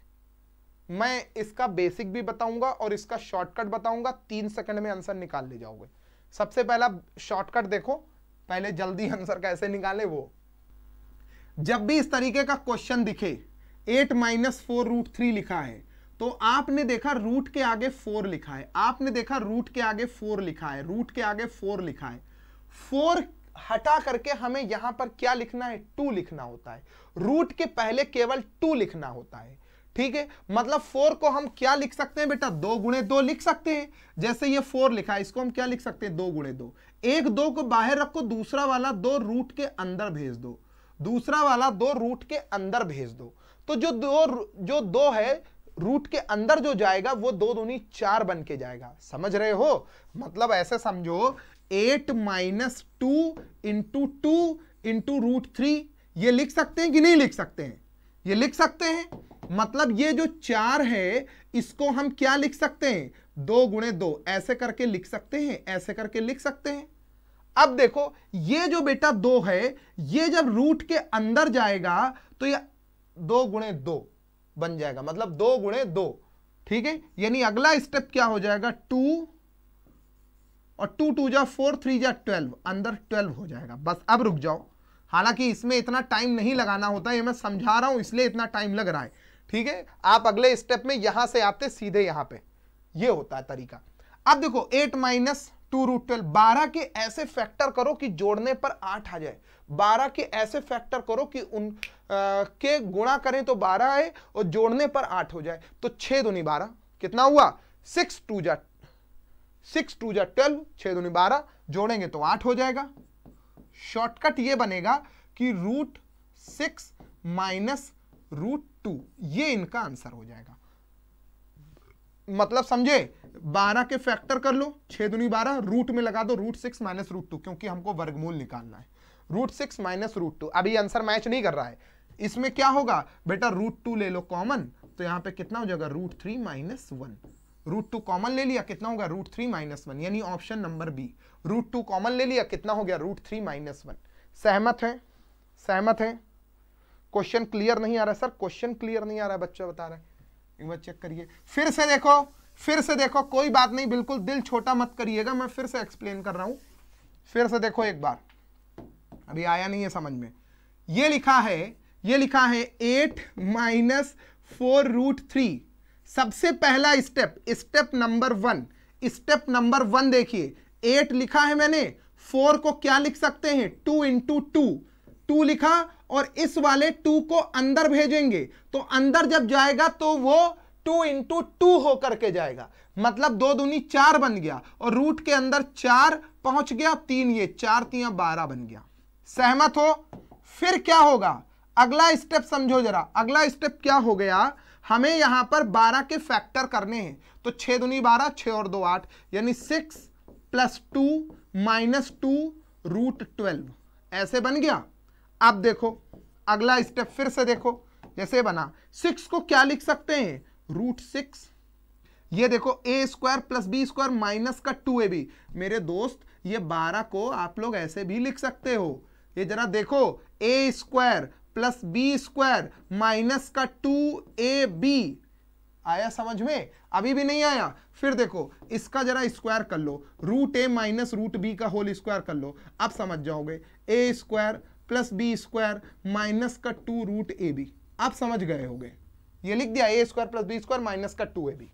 मैं इसका बेसिक भी बताऊंगा और इसका शॉर्टकट बताऊंगा, 3 सेकंड में आंसर निकाल ले जाओगे। सबसे पहला शॉर्टकट देखो, पहले जल्दी आंसर कैसे निकाले वो। जब भी इस तरीके का क्वेश्चन दिखे 8 - 4 √3 लिखा है, तो आपने देखा रूट के आगे 4 लिखा है, आपने देखा रूट के आगे 4 लिखा है, रूट के आगे 4 लिखा है, 4 हटा करके हमें यहां पर क्या लिखना है 2 लिखना होता है, रूट के पहले केवल 2 लिखना होता है, ठीक है। मतलब 4 को हम क्या लिख सकते हैं बेटा 2 × 2 लिख सकते हैं। जैसे ये 4 लिखा है, इसको हम क्या लिख सकते हैं 2 × 2। एक 2 को बाहर रखो, दूसरा वाला 2 रूट के अंदर भेज दो, दूसरा वाला 2 रूट के अंदर भेज दो, तो जो 2 है रूट के अंदर जो जाएगा वो 2 दूनी 4 बन के जाएगा। समझ रहे हो, मतलब ऐसे समझो 8 - 2 × 2 × √3, ये लिख सकते हैं कि नहीं लिख सकते हैं, ये लिख सकते हैं। मतलब ये जो 4 है इसको हम क्या लिख सकते हैं 2 × 2, ऐसे करके लिख सकते हैं, ऐसे करके लिख सकते हैं। अब देखो ये जो बेटा 2 है, ये जब रूट के अंदर जाएगा तो ये 2 × 2 बन जाएगा, मतलब 2 × 2, ठीक है। यानी अगला स्टेप क्या हो जाएगा 2 और 2 2 जा 4, 3 जा 12, अंदर 12 हो जाएगा। बस अब रुक जाओ, हालांकि इसमें इतना टाइम नहीं लगाना होता, ये मैं समझा रहा हूं इसलिए इतना टाइम लग रहा है, ठीक है। आप अगले स्टेप में यहां से आते सीधे यहां पे, ये होता है तरीका। अब देखो 8 - 2 √12, 12 के ऐसे फैक्टर करो कि जोड़ने पर 8 आ जाए, 12 के ऐसे फैक्टर करो कि उन के गुणा करें तो 12 आए और जोड़ने पर 8 हो जाए, तो 6 दूनी 12 कितना हुआ 6 2 जा 12, 6 दूनी 12, जोड़ेंगे तो 8 हो जाएगा। शॉर्टकट ये बनेगा कि √6 - √2, ये इनका आंसर हो जाएगा। मतलब समझे, 12 के फैक्टर कर लो, 6 दूनी 12, रूट में लगा दो √6 - √2, क्योंकि हमको वर्गमूल निकालना है। √6 - √2, अभी आंसर मैच नहीं कर रहा है, इसमें क्या होगा बेटा √2 ले लो कॉमन, तो यहां पे कितना हो जाएगा √3 - 1, √2 कॉमन ले लिया, कितना होगा √3 - 1, यानी ऑप्शन नंबर बी। √2 कॉमन ले लिया, कितना हो गया √3 - 1। सहमत है, सहमत है। क्वेश्चन क्लियर नहीं आ रहा सर, क्वेश्चन क्लियर नहीं आ रहा है, बच्चा बता रहा है, एक बार चेक करिए, फिर से देखो, फिर से देखो, कोई बात नहीं, बिल्कुल दिल छोटा मत करिएगा, मैं फिर से एक्सप्लेन कर रहा हूं, फिर से देखो एक बार, अभी आया नहीं है समझ में। ये लिखा है 8 - 4 √3, सबसे पहला स्टेप नंबर 1, स्टेप नंबर 1 देखिए, 8 लिखा है मैंने, 4 को क्या लिख सकते हैं 2 × 2 लिखा, और इस वाले 2 को अंदर भेजेंगे, तो अंदर जब जाएगा तो वो 2 × 2 होकर के जाएगा, मतलब 2 दूनी 4 बन गया, और रूट के अंदर 4 पहुंच गया, 3 ये 4 3 12 बन गया। सहमत हो। फिर क्या होगा, अगला स्टेप समझो जरा, अगला स्टेप क्या हो गया, हमें यहां पर 12 के फैक्टर करने हैं, तो 6 दूनी 12, 6 और 2 8, यानी 6 + 2 - 2 √12, ऐसे बन गया। अब देखो अगला स्टेप, फिर से देखो जैसे बना, 6 को क्या लिख सकते हैं √6, ये देखो a² + b² माइनस का 2ab, मेरे दोस्त ये 12 को आप लोग ऐसे भी लिख सकते हो, ये जरा देखो a² + b² माइनस का 2ab, आया समझ में? अभी भी नहीं आया? फिर देखो इसका जरा स्क्वायर कर लो, root A minus root B का होल स्क्वायर कर लो, अब समझ जाओगे। A square plus B square minus का 2 रूट ए बी, आप समझ गए होगे। ये लिख दिया, A square plus B square minus का 2 ए बी।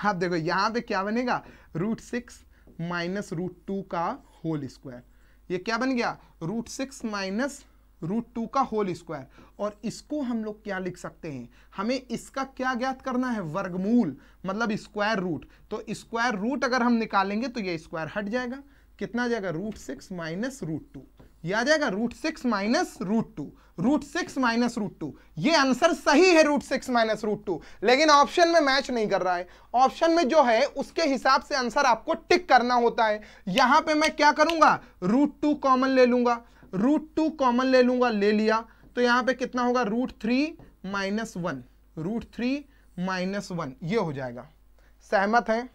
अब देखो यहां पे क्या बनेगा, रूट 6 माइनस रूट 2 का होल स्क्वायर। ये क्या बन गया, रूट 6 माइनस रूट 2 का होल स्क्वायर। और इसको हम लोग क्या लिख सकते हैं, हमें इसका क्या ज्ञात करना है, वर्गमूल, मतलब स्क्वायर रूट। तो स्क्वायर रूट अगर हम निकालेंगे तो ये स्क्वायर हट जाएगा, कितना आ जाएगा, रूट 6 माइनस रूट 2, ये आ जाएगा root 6 minus root 2, root 6 minus root 2। ये आंसर सही है, रूट 6 माइनस रूट 2, लेकिन ऑप्शन में मैच नहीं कर रहा है। ऑप्शन में जो है उसके हिसाब से आंसर आपको टिक करना होता है। यहां पे मैं क्या करूंगा, रूट 2 कॉमन ले लूंगा, रूट 2 कॉमन ले लूंगा, ले लिया तो यहां पे कितना होगा, रूट 3 माइनस 1, रूट 3 माइनस 1, ये हो जाएगा। सहमत है?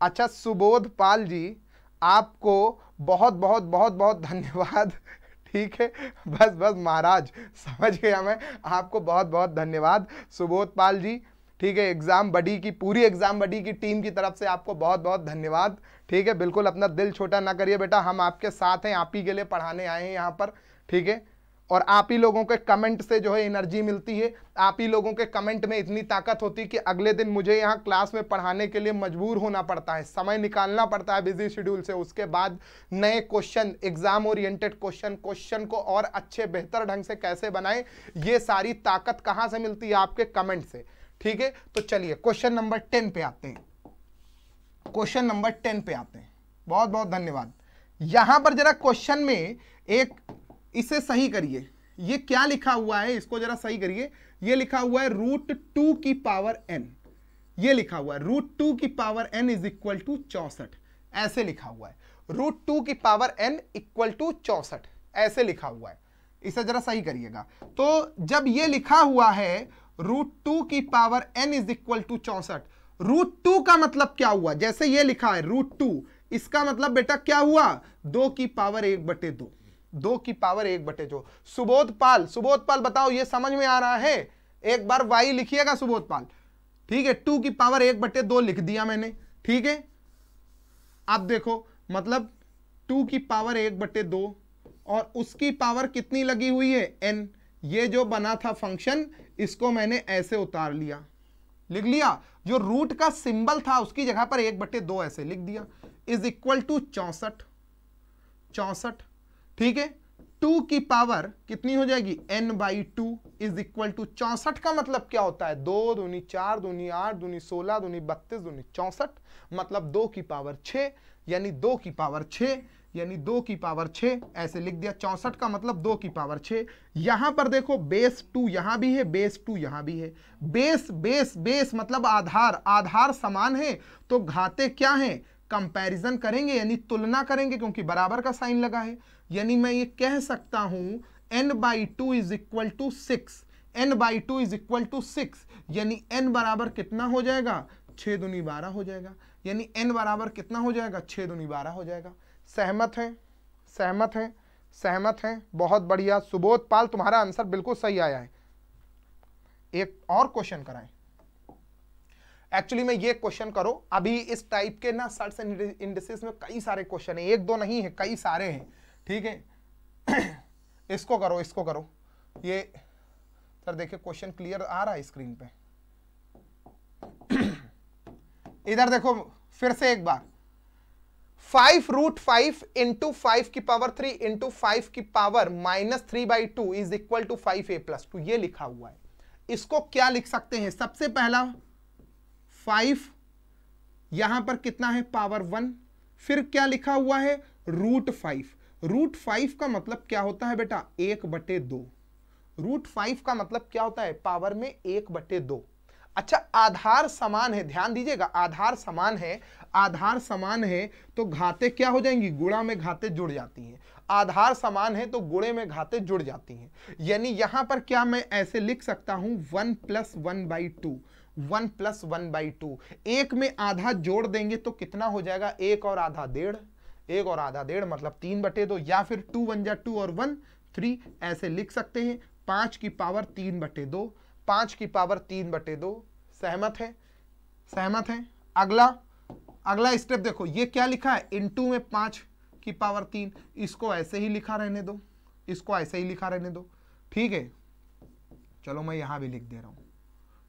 अच्छा सुबोध पाल जी, आपको बहुत बहुत बहुत बहुत धन्यवाद। ठीक है, बस बस महाराज समझ गया मैं, आपको बहुत बहुत धन्यवाद सुबोध पाल जी। ठीक है, एग्जाम बडी की, पूरी एग्जाम बडी की टीम की तरफ से आपको बहुत बहुत धन्यवाद। ठीक है, बिल्कुल अपना दिल छोटा ना करिए बेटा, हम आपके साथ हैं, आप ही के लिए पढ़ाने आए हैं यहाँ पर। ठीक है, और आप ही लोगों के कमेंट से जो है एनर्जी मिलती है, आप ही लोगों के कमेंट में इतनी ताकत होती है कि अगले दिन मुझे यहाँ क्लास में पढ़ाने के लिए मजबूर होना पड़ता है, समय निकालना पड़ता है बिजी शेड्यूल से। उसके बाद नए क्वेश्चन, एग्जाम ओरिएंटेड क्वेश्चन को और अच्छे बेहतर ढंग से कैसे बनाएं, ये सारी ताकत कहाँ से मिलती है, आपके कमेंट से। ठीक है, तो चलिए क्वेश्चन नंबर 10 पे आते हैं, क्वेश्चन नंबर 10 पे आते हैं। बहुत बहुत धन्यवाद। यहां पर जरा क्वेश्चन में एक, इसे सही करिए, ये क्या लिखा हुआ है, इसको जरा सही करिए। ये लिखा हुआ है रूट 2 की पावर n, ये लिखा हुआ है रूट 2 की power n is equal to 64, ऐसे लिखा हुआ है, रूट 2 की पावर n इक्वल टू 64, ऐसे लिखा हुआ है। इसे जरा सही करिएगा। तो जब ये लिखा हुआ है रूट 2 की power n is equal to 64, root 2 का मतलब क्या हुआ, जैसे ये लिखा है रूट 2, इसका मतलब बेटा क्या हुआ, 2 की पावर 1/2, 2 की पावर 1/2। सुबोध पाल बताओ ये समझ में आ रहा है? एक बार y लिखिएगा सुबोध पाल। ठीक है, 2 की पावर 1/2 लिख दिया मैंने। ठीक है, अब देखो मतलब 2 की पावर 1/2 और उसकी पावर कितनी लगी हुई है, n। ये जो बना था फंक्शन, इसको मैंने ऐसे उतार लिया, लिख लिया, जो रूट का सिंबल था उसकी जगह पर 1/2 ऐसे लिख दिया, इज इक्वल टू 64। ठीक है, 2 की पावर कितनी हो जाएगी, n/2 इज इक्वल टू 64 का मतलब क्या होता है, 2 दूनी 4 दूनी 8 दूनी 16 दूनी 32 दूनी 64, मतलब 2 की पावर 6, यानी 2 की पावर 6, यानी 2 की पावर 6, ऐसे लिख दिया। 64 का मतलब 2 की पावर 6। यहां पर देखो बेस 2 यहां भी है, बेस 2 यहां भी है, बेस मतलब आधार समान है, तो घाते क्या है, कंपैरिजन करेंगे यानी तुलना करेंगे, क्योंकि बराबर का साइन लगा है। यानी मैं ये कह सकता हूं n/2 is equal to 6, n/2 is equal to 6, यानी n बराबर कितना हो जाएगा, 6 दूनी 12 हो जाएगा, यानी n बराबर कितना हो जाएगा, 6 दूनी 12 हो जाएगा। सहमत है? सहमत है? सहमत है? बहुत बढ़िया सुबोध पाल, तुम्हारा आंसर बिल्कुल सही आया है। एक और क्वेश्चन कराएं। एक्चुअली में ये क्वेश्चन करो, अभी इस टाइप के ना सर्ट्स एंड इंडिसेस में कई सारे क्वेश्चन है, एक दो नहीं है, कई सारे हैं। ठीक है, इसको करो, इसको करो। ये सर देखिए क्वेश्चन क्लियर आ रहा है स्क्रीन पे। इधर देखो फिर से एक बार, 5√5 इंटू 5 की पावर 3 इंटू 5 की power -3/2 is equal to 5a+2, ये लिखा हुआ है। इसको क्या लिख सकते हैं, सबसे पहला 5, यहां पर कितना है, पावर 1, फिर क्या लिखा हुआ है, √5। √5 का मतलब क्या होता है बेटा, 1/2। √5 का मतलब क्या होता है, पावर में 1/2। अच्छा, आधार समान है, ध्यान दीजिएगा, आधार समान है, आधार समान है तो घाते क्या हो जाएंगी, गुणा में घाते जुड़ जाती हैं। आधार समान है तो गुणे में घाते जुड़ जाती हैं। यानी यहां पर क्या मैं ऐसे लिख सकता हूं, 1 + 1/2, 1 + 1/2। एक में आधा जोड़ देंगे तो कितना हो जाएगा, 1 और आधा 1.5, 1 और आधा 1.5 मतलब 3/2, या फिर 2 1 जा 2 और 1 3 ऐसे लिख सकते हैं। 5 की पावर 3/2, 5 की पावर 3/2। सहमत है? सहमत है? अगला स्टेप देखो, ये क्या लिखा है, इनटू में 5 की पावर 3, इसको ऐसे ही लिखा रहने दो, इसको ऐसे ही लिखा रहने दो, ठीक है। चलो मैं यहां भी लिख दे रहा हूं,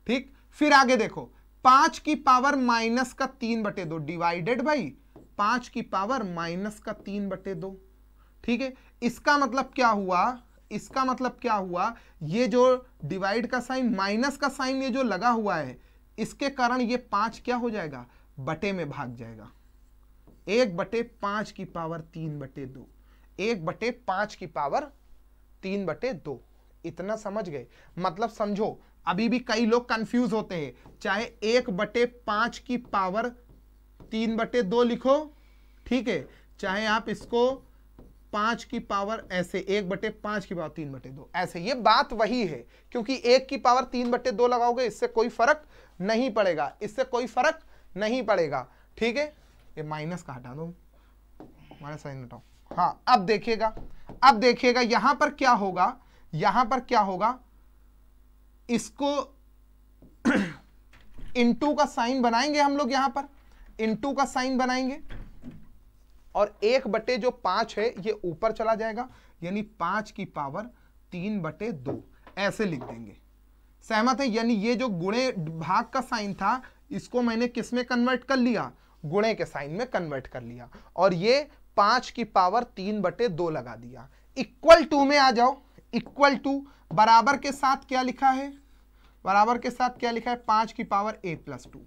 ठीक। फिर आगे देखो, 5 की पावर माइनस का 3/2 डिवाइडेड बाई 5 की पावर माइनस का 3/2, ठीक है। इसका मतलब क्या हुआ, इसका मतलब क्या हुआ, ये जो डिवाइड का साइन, माइनस का साइन ये जो लगा हुआ है, इसके कारण ये 5 क्या हो जाएगा, बटे में भाग जाएगा। 1/5 की पावर 3/2, 1/5 की पावर 3/2। इतना समझ गए? मतलब समझो, अभी भी कई लोग कंफ्यूज होते हैं, चाहे 1/5 की पावर 3/2 लिखो, ठीक है, चाहे आप इसको 5 की पावर ऐसे 1/5 की पावर 3/2 ऐसे, ये बात वही है, क्योंकि 1 की पावर 3/2 लगाओगे, इससे कोई फर्क नहीं पड़ेगा, इससे कोई फर्क नहीं पड़ेगा, ठीक है। ये माइनस का हटा दो, माइनस साइन हटाओ। हाँ, अब देखिएगा यहां पर क्या होगा, यहां पर क्या होगा, इसको इनटू का साइन बनाएंगे हम लोग, यहां पर इनटू का साइन बनाएंगे, और 1/5 है ये ऊपर चला जाएगा, यानी 5 की पावर 3/2 ऐसे लिख देंगे। सहमत है? यानी ये जो गुणे भाग का साइन था, इसको मैंने किस में कन्वर्ट कर लिया, गुणे के साइन में कन्वर्ट कर लिया, और ये 5 की पावर 3/2 लगा दिया। इक्वल टू में आ जाओ, इक्वल टू बराबर के साथ क्या लिखा है, बराबर के साथ क्या लिखा है, 5 की पावर a+2।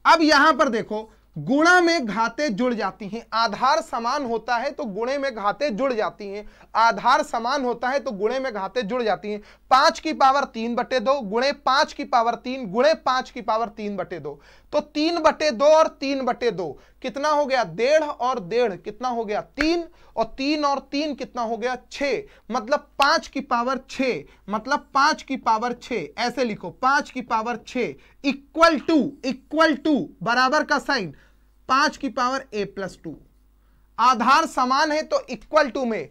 अब यहां पर देखो, गुणा में घातें जुड़ जाती हैं, आधार समान होता है तो गुणे में घातें जुड़ जाती हैं, आधार समान होता है तो गुणे में घातें जुड़ जाती हैं। 5 की पावर 3/2 गुणे 5 की पावर 3 गुणे 5 की पावर 3/2, तो 3/2 और 3/2 कितना हो गया, 1.5 और 1.5 कितना हो गया, 3, और 3 और 3 कितना हो गया, 6, मतलब 5 की पावर 6, मतलब 5 की पावर 6 ऐसे लिखो, 5 की पावर 6 इक्वल टू बराबर का साइन 5 की पावर a+2। आधार समान है तो इक्वल टू में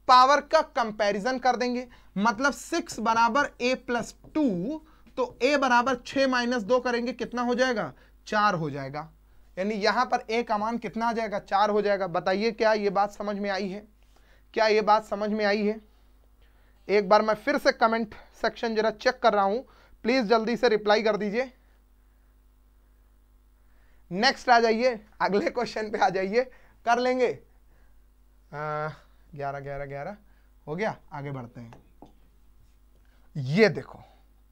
पावर का कंपैरिजन कर देंगे, मतलब 6 बराबर a+2, तो a बराबर 6 - 2 करेंगे, कितना हो जाएगा, 4 हो जाएगा। यानी यहां पर a का मान कितना आ जाएगा, 4 हो जाएगा। बताइए क्या ये बात समझ में आई है, क्या ये बात समझ में आई है? एक बार मैं फिर से कमेंट सेक्शन जरा चेक कर रहा हूं, प्लीज जल्दी से रिप्लाई कर दीजिए। नेक्स्ट आ जाइए, अगले क्वेश्चन पे आ जाइए, कर लेंगे। 11 हो गया, आगे बढ़ते हैं। ये देखो,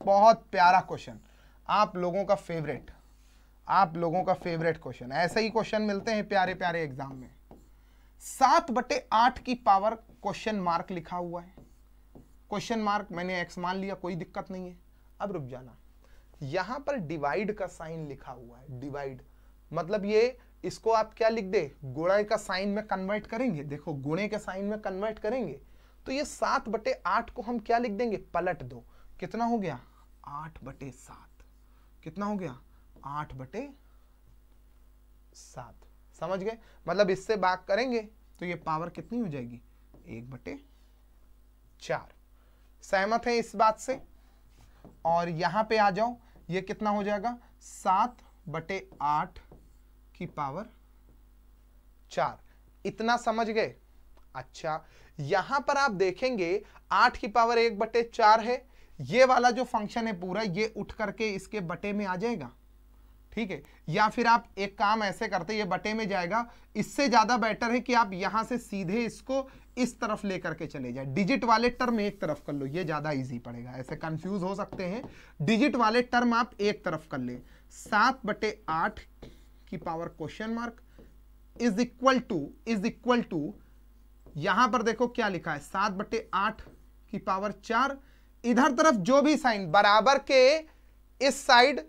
बहुत प्यारा क्वेश्चन, आप लोगों का फेवरेट, आप लोगों का फेवरेट क्वेश्चन। ऐसे ही क्वेश्चन मिलते हैं प्यारे प्यारे एग्जाम में। 7/8 की पावर क्वेश्चन मार्क लिखा हुआ है, क्वेश्चन मार्क मैंने x मान लिया, कोई दिक्कत नहीं है। अब रुक जाना, यहां पर डिवाइड का साइन लिखा हुआ है, डिवाइड मतलब ये, इसको आप क्या लिख दे, गुणे का साइन में कन्वर्ट करेंगे। देखो गुणे के साइन में कन्वर्ट करेंगे तो ये 7/8 को हम क्या लिख देंगे, पलट दो, कितना हो गया, 8/7, कितना हो गया, 8/7। समझ गए? मतलब इससे भाग करेंगे तो ये पावर कितनी हो जाएगी, 1/4। सहमत है इस बात से? और यहां पे आ जाओ, ये कितना हो जाएगा, 7/8 की पावर 4। इतना समझ गए? अच्छा, यहां पर आप देखेंगे 8 की पावर 1/4 है, ये वाला जो फंक्शन है पूरा, ये उठ करके इसके बटे में आ जाएगा, ठीक है। या फिर आप एक काम ऐसे करते, ये बटे में जाएगा, इससे ज्यादा बेटर है कि आप यहां से सीधे इसको इस तरफ लेकर के चले जाए, डिजिट वाले टर्म एक तरफ कर लो, ये ज्यादा इजी पड़ेगा। ऐसे कंफ्यूज हो सकते हैं, डिजिट वाले टर्म आप एक तरफ कर ले। 7/8 की power question mark is equal to यहां पर देखो क्या लिखा है, 7/8 की पावर 4, इधर तरफ जो भी साइन बराबर के इस साइड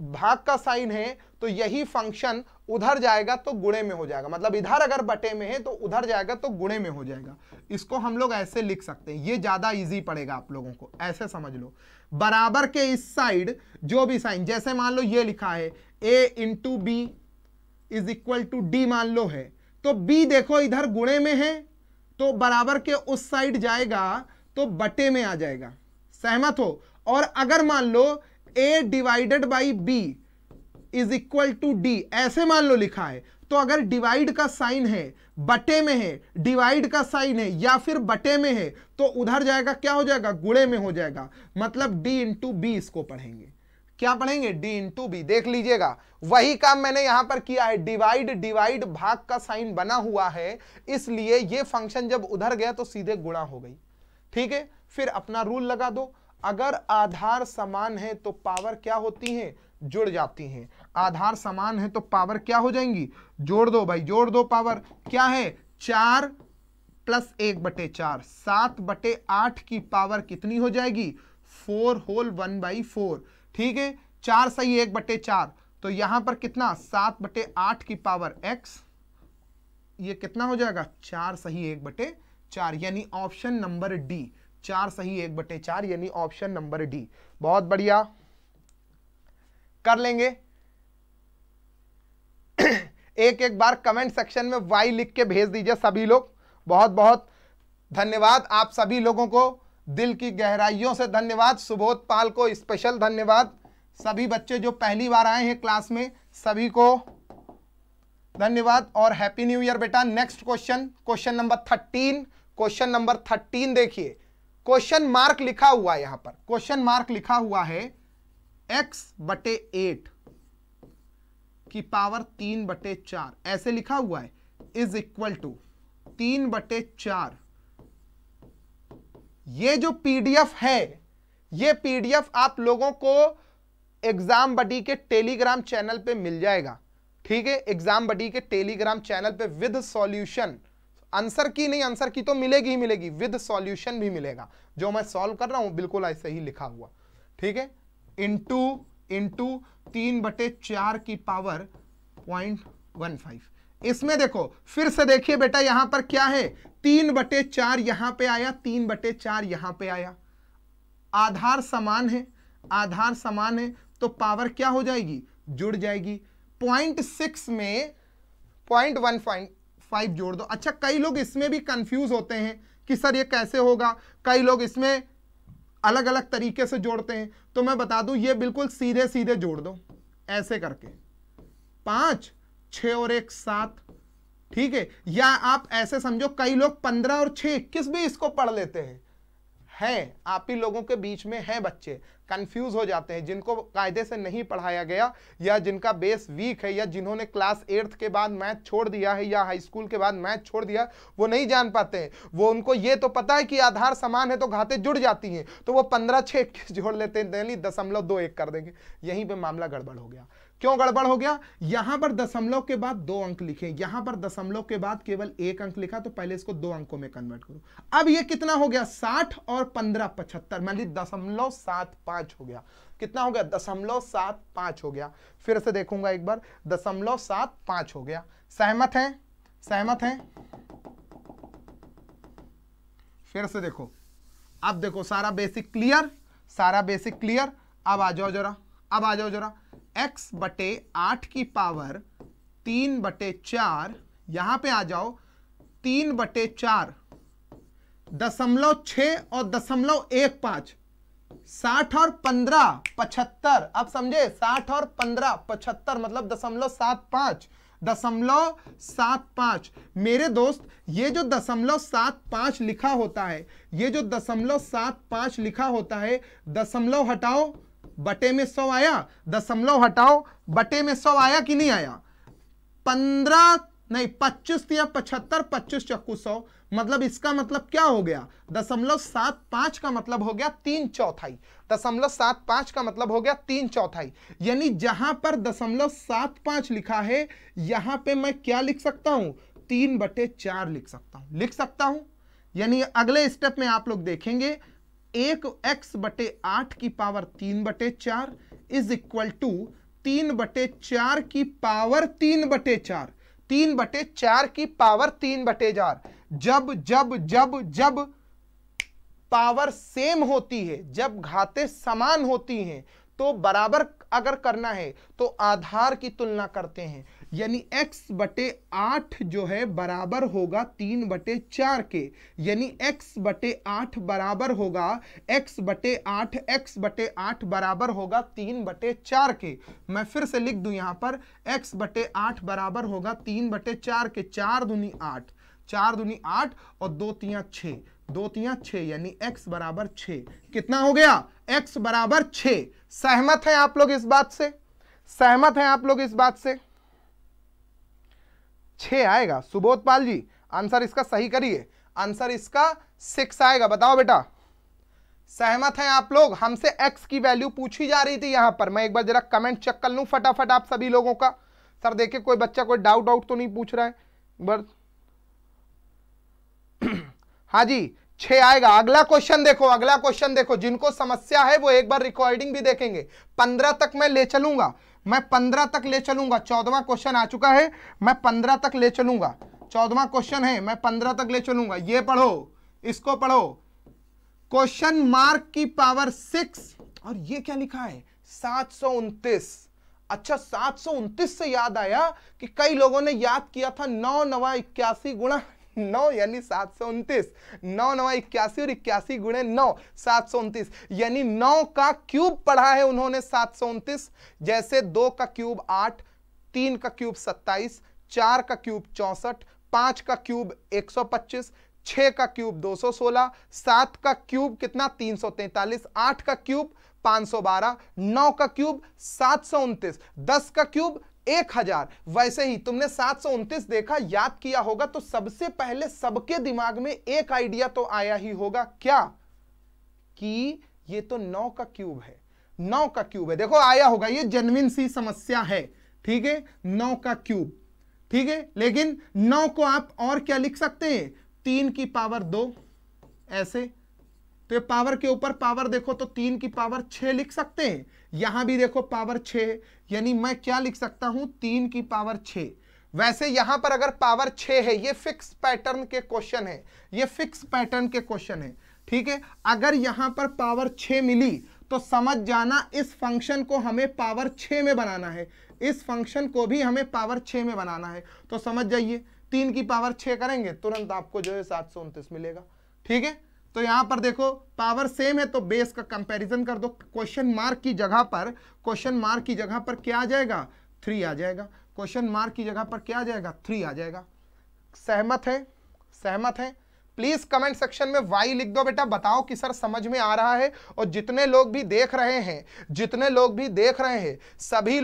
भाग का साइन है तो यही फंक्शन उधर जाएगा तो गुणे में हो जाएगा, मतलब इधर अगर बटे में है तो उधर जाएगा तो गुणे में हो जाएगा। इसको हम लोग ऐसे लिख सकते हैं, ये ज्यादा इजी पड़ेगा आप लोगों को, ऐसे समझ लो। बराबर के इस साइड जो भी साइन, जैसे मान लो ये लिखा है a × b = d मान लो है, तो b देखो इधर गुणे में है तो बराबर के उस साइड जाएगा तो बटे में आ जाएगा, सहमत हो। और अगर मान लो a divided by b is equal to d, ऐसे मान लो लिखा है, तो अगर डिवाइड का साइन है, बटे में है, डिवाइड का साइन है या फिर बटे में है, तो उधर जाएगा क्या हो जाएगा, गुणे में हो जाएगा, मतलब d इंटू बी इसको पढ़ेंगे। क्या पढ़ेंगे, d इंटू बी। देख लीजिएगा वही काम मैंने यहां पर किया है, डिवाइड भाग का साइन बना हुआ है, इसलिए ये फंक्शन जब उधर गया तो सीधे गुणा हो गई। ठीक है, फिर अपना रूल लगा दो, अगर आधार समान है तो पावर क्या होती है, जुड़ जाती हैं। आधार समान है तो पावर क्या हो जाएंगी, जोड़ दो भाई, जोड़ दो। पावर क्या है, 4 प्लस 1/4, 7/8 की पावर कितनी हो जाएगी, 4 होल 1/4। ठीक है, 4 सही 1/4, तो यहां पर कितना, 7/8 की पावर x, ये कितना हो जाएगा, 4 सही 1/4, यानी ऑप्शन नंबर डी, 4 सही 1/4, यानी ऑप्शन नंबर डी। बहुत बढ़िया, कर लेंगे। एक एक बार कमेंट सेक्शन में वाई लिख के भेज दीजिए सभी लोग। बहुत बहुत धन्यवाद आप सभी लोगों को, दिल की गहराइयों से धन्यवाद। सुबोध पाल को स्पेशल धन्यवाद। सभी बच्चे जो पहली बार आए हैं क्लास में सभी को धन्यवाद और हैप्पी न्यू ईयर बेटा। Next question, question number 13। Question number 13 देखिए, क्वेश्चन मार्क लिखा हुआ है, यहां पर क्वेश्चन मार्क लिखा हुआ है x/8 की पावर 3/4, ऐसे लिखा हुआ है, इज इक्वल टू 3/4। ये जो पीडीएफ है, ये पीडीएफ आप लोगों को एग्जाम बडी के टेलीग्राम चैनल पे मिल जाएगा। ठीक है, एग्जाम बडी के टेलीग्राम चैनल पे विद सॉल्यूशन, आंसर की नहीं, आंसर की तो मिलेगी ही मिलेगी, विद सॉल्यूशन भी मिलेगा। जो मैं सॉल्व कर रहा हूं बिल्कुल ऐसे ही लिखा हुआ। ठीक है, इंटू 3/4 की पावर 0.15। इसमें देखो फिर से देखिए बेटा, यहां पर क्या है, 3/4 यहां पे आया, 3/4 यहां पे आया। आधार समान है, आधार समान है तो पावर क्या हो जाएगी, जुड़ जाएगी। 0.6 में 0.15 जोड़ दो। अच्छा, कई लोग इसमें भी कंफ्यूज होते हैं कि सर ये कैसे होगा, कई लोग इसमें अलग अलग तरीके से जोड़ते हैं, तो मैं बता दूं ये बिल्कुल सीधे सीधे जोड़ दो ऐसे करके, 5, 6 और 1 7। ठीक है, या आप ऐसे समझो, कई लोग 15 और 6 21 भी इसको पढ़ लेते हैं। आप ही लोगों के बीच में हैं बच्चे कंफ्यूज हो जाते हैं, जिनको कायदे से नहीं पढ़ाया गया या जिनका बेस वीक है या जिन्होंने क्लास 8th के बाद मैथ छोड़ दिया है या हाई स्कूल के बाद मैथ छोड़ दिया, वो नहीं जान पाते हैं। वो उनको ये तो पता है कि आधार समान है तो घातें जुड़ जाती हैं, तो वो 15 6 21 जोड़ लेते हैं, 0.21 कर देंगे। यहीं पे मामला गड़बड़ हो गया। क्यों गड़बड़ हो गया, यहां पर दशमलव के बाद 2 अंक लिखे, यहां पर दशमलव के बाद केवल 1 अंक लिखा, तो पहले इसको 2 अंकों में कन्वर्ट करो। अब ये कितना हो गया, 60 और 15 75, मान ली 0.75 हो गया। कितना हो गया, 0.75 हो गया। फिर से देखूंगा एक बार, 0.75 हो गया। सहमत हैं, सहमत हैं। फिर से देखो, अब देखो सारा बेसिक क्लियर, सारा बेसिक क्लियर। अब आ जाओ जरा, अब आ जाओ जरा, x/8 की पावर 3/4, यहां पे आ जाओ, 3/4, 0.6 और 0.15, 60 और 15 75। अब समझे, 60 और 15 75 मतलब 0.75, 0.75। मेरे दोस्त, ये जो 0.75 लिखा होता है, ये जो 0.75 लिखा होता है, दशमलव हटाओ, बटे में 100 आया, दशमलव हटाओ, बटे में 100 आया कि नहीं आया, 15 नहीं 25 या 75, 25 चक्कू 100, मतलब इसका मतलब क्या हो गया, 0.75 का मतलब हो गया 3/4, 0.75 का मतलब हो गया 3/4। यानी जहां पर 0.75 लिखा है, यहां पे मैं क्या लिख सकता हूं, 3/4 लिख सकता हूं, लिख सकता हूं। यानी अगले स्टेप में आप लोग देखेंगे, 1x/8 की पावर 3/4 इज इक्वल टू 3/4 की पावर 3/4, 3/4 की पावर 3/4। जब जब जब जब पावर सेम होती है, जब घातें समान होती हैं, तो बराबर अगर करना है तो आधार की तुलना करते हैं। यानी x/8 जो है बराबर होगा 3/4 के, यानी x/8 बराबर होगा x/8 बराबर होगा 3/4 के। मैं फिर से लिख दूं यहां पर x/8 बराबर होगा 3/4 के। 4 दूनी 8, 4 दूनी 8 और 2 तियां 6, 2 तियां 6, यानी x बराबर 6। कितना हो गया? x बराबर 6। सहमत हैं आप लोग इस बात से? सहमत हैं आप लोग इस बात से? 6 आएगा सुबोध पाल जी, आंसर इसका सही करिए। आंसर इसका 6 आएगा। बताओ बेटा, सहमत हैं आप लोग? हमसे x की वैल्यू पूछी जा रही थी यहां पर। मैं एक बार जरा कमेंट चेक कर लूं फटाफट आप सभी लोगों का। सर देखिए कोई बच्चा कोई डाउट तो नहीं पूछ रहा है बस। हाँ जी 6 आएगा। अगला क्वेश्चन देखो, अगला क्वेश्चन देखो। जिनको समस्या है वो एक बार रिकॉर्डिंग भी देखेंगे। 15 तक मैं ले चलूंगा, मैं 15 तक ले चलूंगा। 14वां क्वेश्चन आ चुका है, मैं 15 तक ले चलूंगा। 14वां क्वेश्चन है, मैं 15 तक ले चलूंगा। ये पढ़ो, इसको पढ़ो। क्वेश्चन मार्क की पावर 6 और ये क्या लिखा है? 729। अच्छा 729 से याद आया कि कई लोगों ने याद किया था 9 9 81 गुणा 9 यानी 729। 9 9 81 और 81 गुणे 9 729, यानी 9 का क्यूब पढ़ा है उन्होंने 729। जैसे 2 का क्यूब 8, 3 का क्यूब 27, 4 का क्यूब 64, 5 का क्यूब 125, 6 का क्यूब 216, 7 का क्यूब कितना 343, 8 का क्यूब 512, 9 का क्यूब 729, 10 का क्यूब 1000। वैसे ही तुमने 729 देखा, याद किया होगा तो सबसे पहले सबके दिमाग में एक आइडिया तो आया ही होगा, क्या? कि ये तो 9 का क्यूब है, 9 का क्यूब है। देखो आया होगा, ये जेन्युइन सी समस्या है, ठीक है, 9 का क्यूब, ठीक है। लेकिन 9 को आप और क्या लिख सकते हैं? 3 की पावर 2 ऐसे, तो ये पावर के ऊपर पावर देखो तो 3 की पावर 6 लिख सकते हैं। यहां भी देखो पावर 6, यानी मैं क्या लिख सकता हूं? 3 की पावर 6। वैसे यहां पर अगर पावर 6 है, ये फिक्स पैटर्न के क्वेश्चन है, ये फिक्स पैटर्न के क्वेश्चन है, ठीक है। अगर यहां पर पावर 6 मिली तो समझ जाना इस फंक्शन को हमें पावर 6 में बनाना है, इस फंक्शन को भी हमें पावर 6 में बनाना है। तो समझ जाइए 3 की पावर 6 करेंगे तुरंत आपको जो है 729 मिलेगा, ठीक है। तो यहां पर देखो पावर सेम है तो बेस का कंपैरिजन कर दो। क्वेश्चन मार्क की जगह पर, क्वेश्चन मार्क की जगह पर क्या आ जाएगा? 3 आ जाएगा। क्वेश्चन मार्क की जगह पर क्या आ जाएगा? 3 आ जाएगा। सहमत है? सहमत है? प्लीज कमेंट सेक्शन में वाई लिख दो बेटा, बताओ कि सर समझ में आ रहा है। और जितने लोग भी देख रहे हैं, जितने लोग भी देख रहे हैं, सभी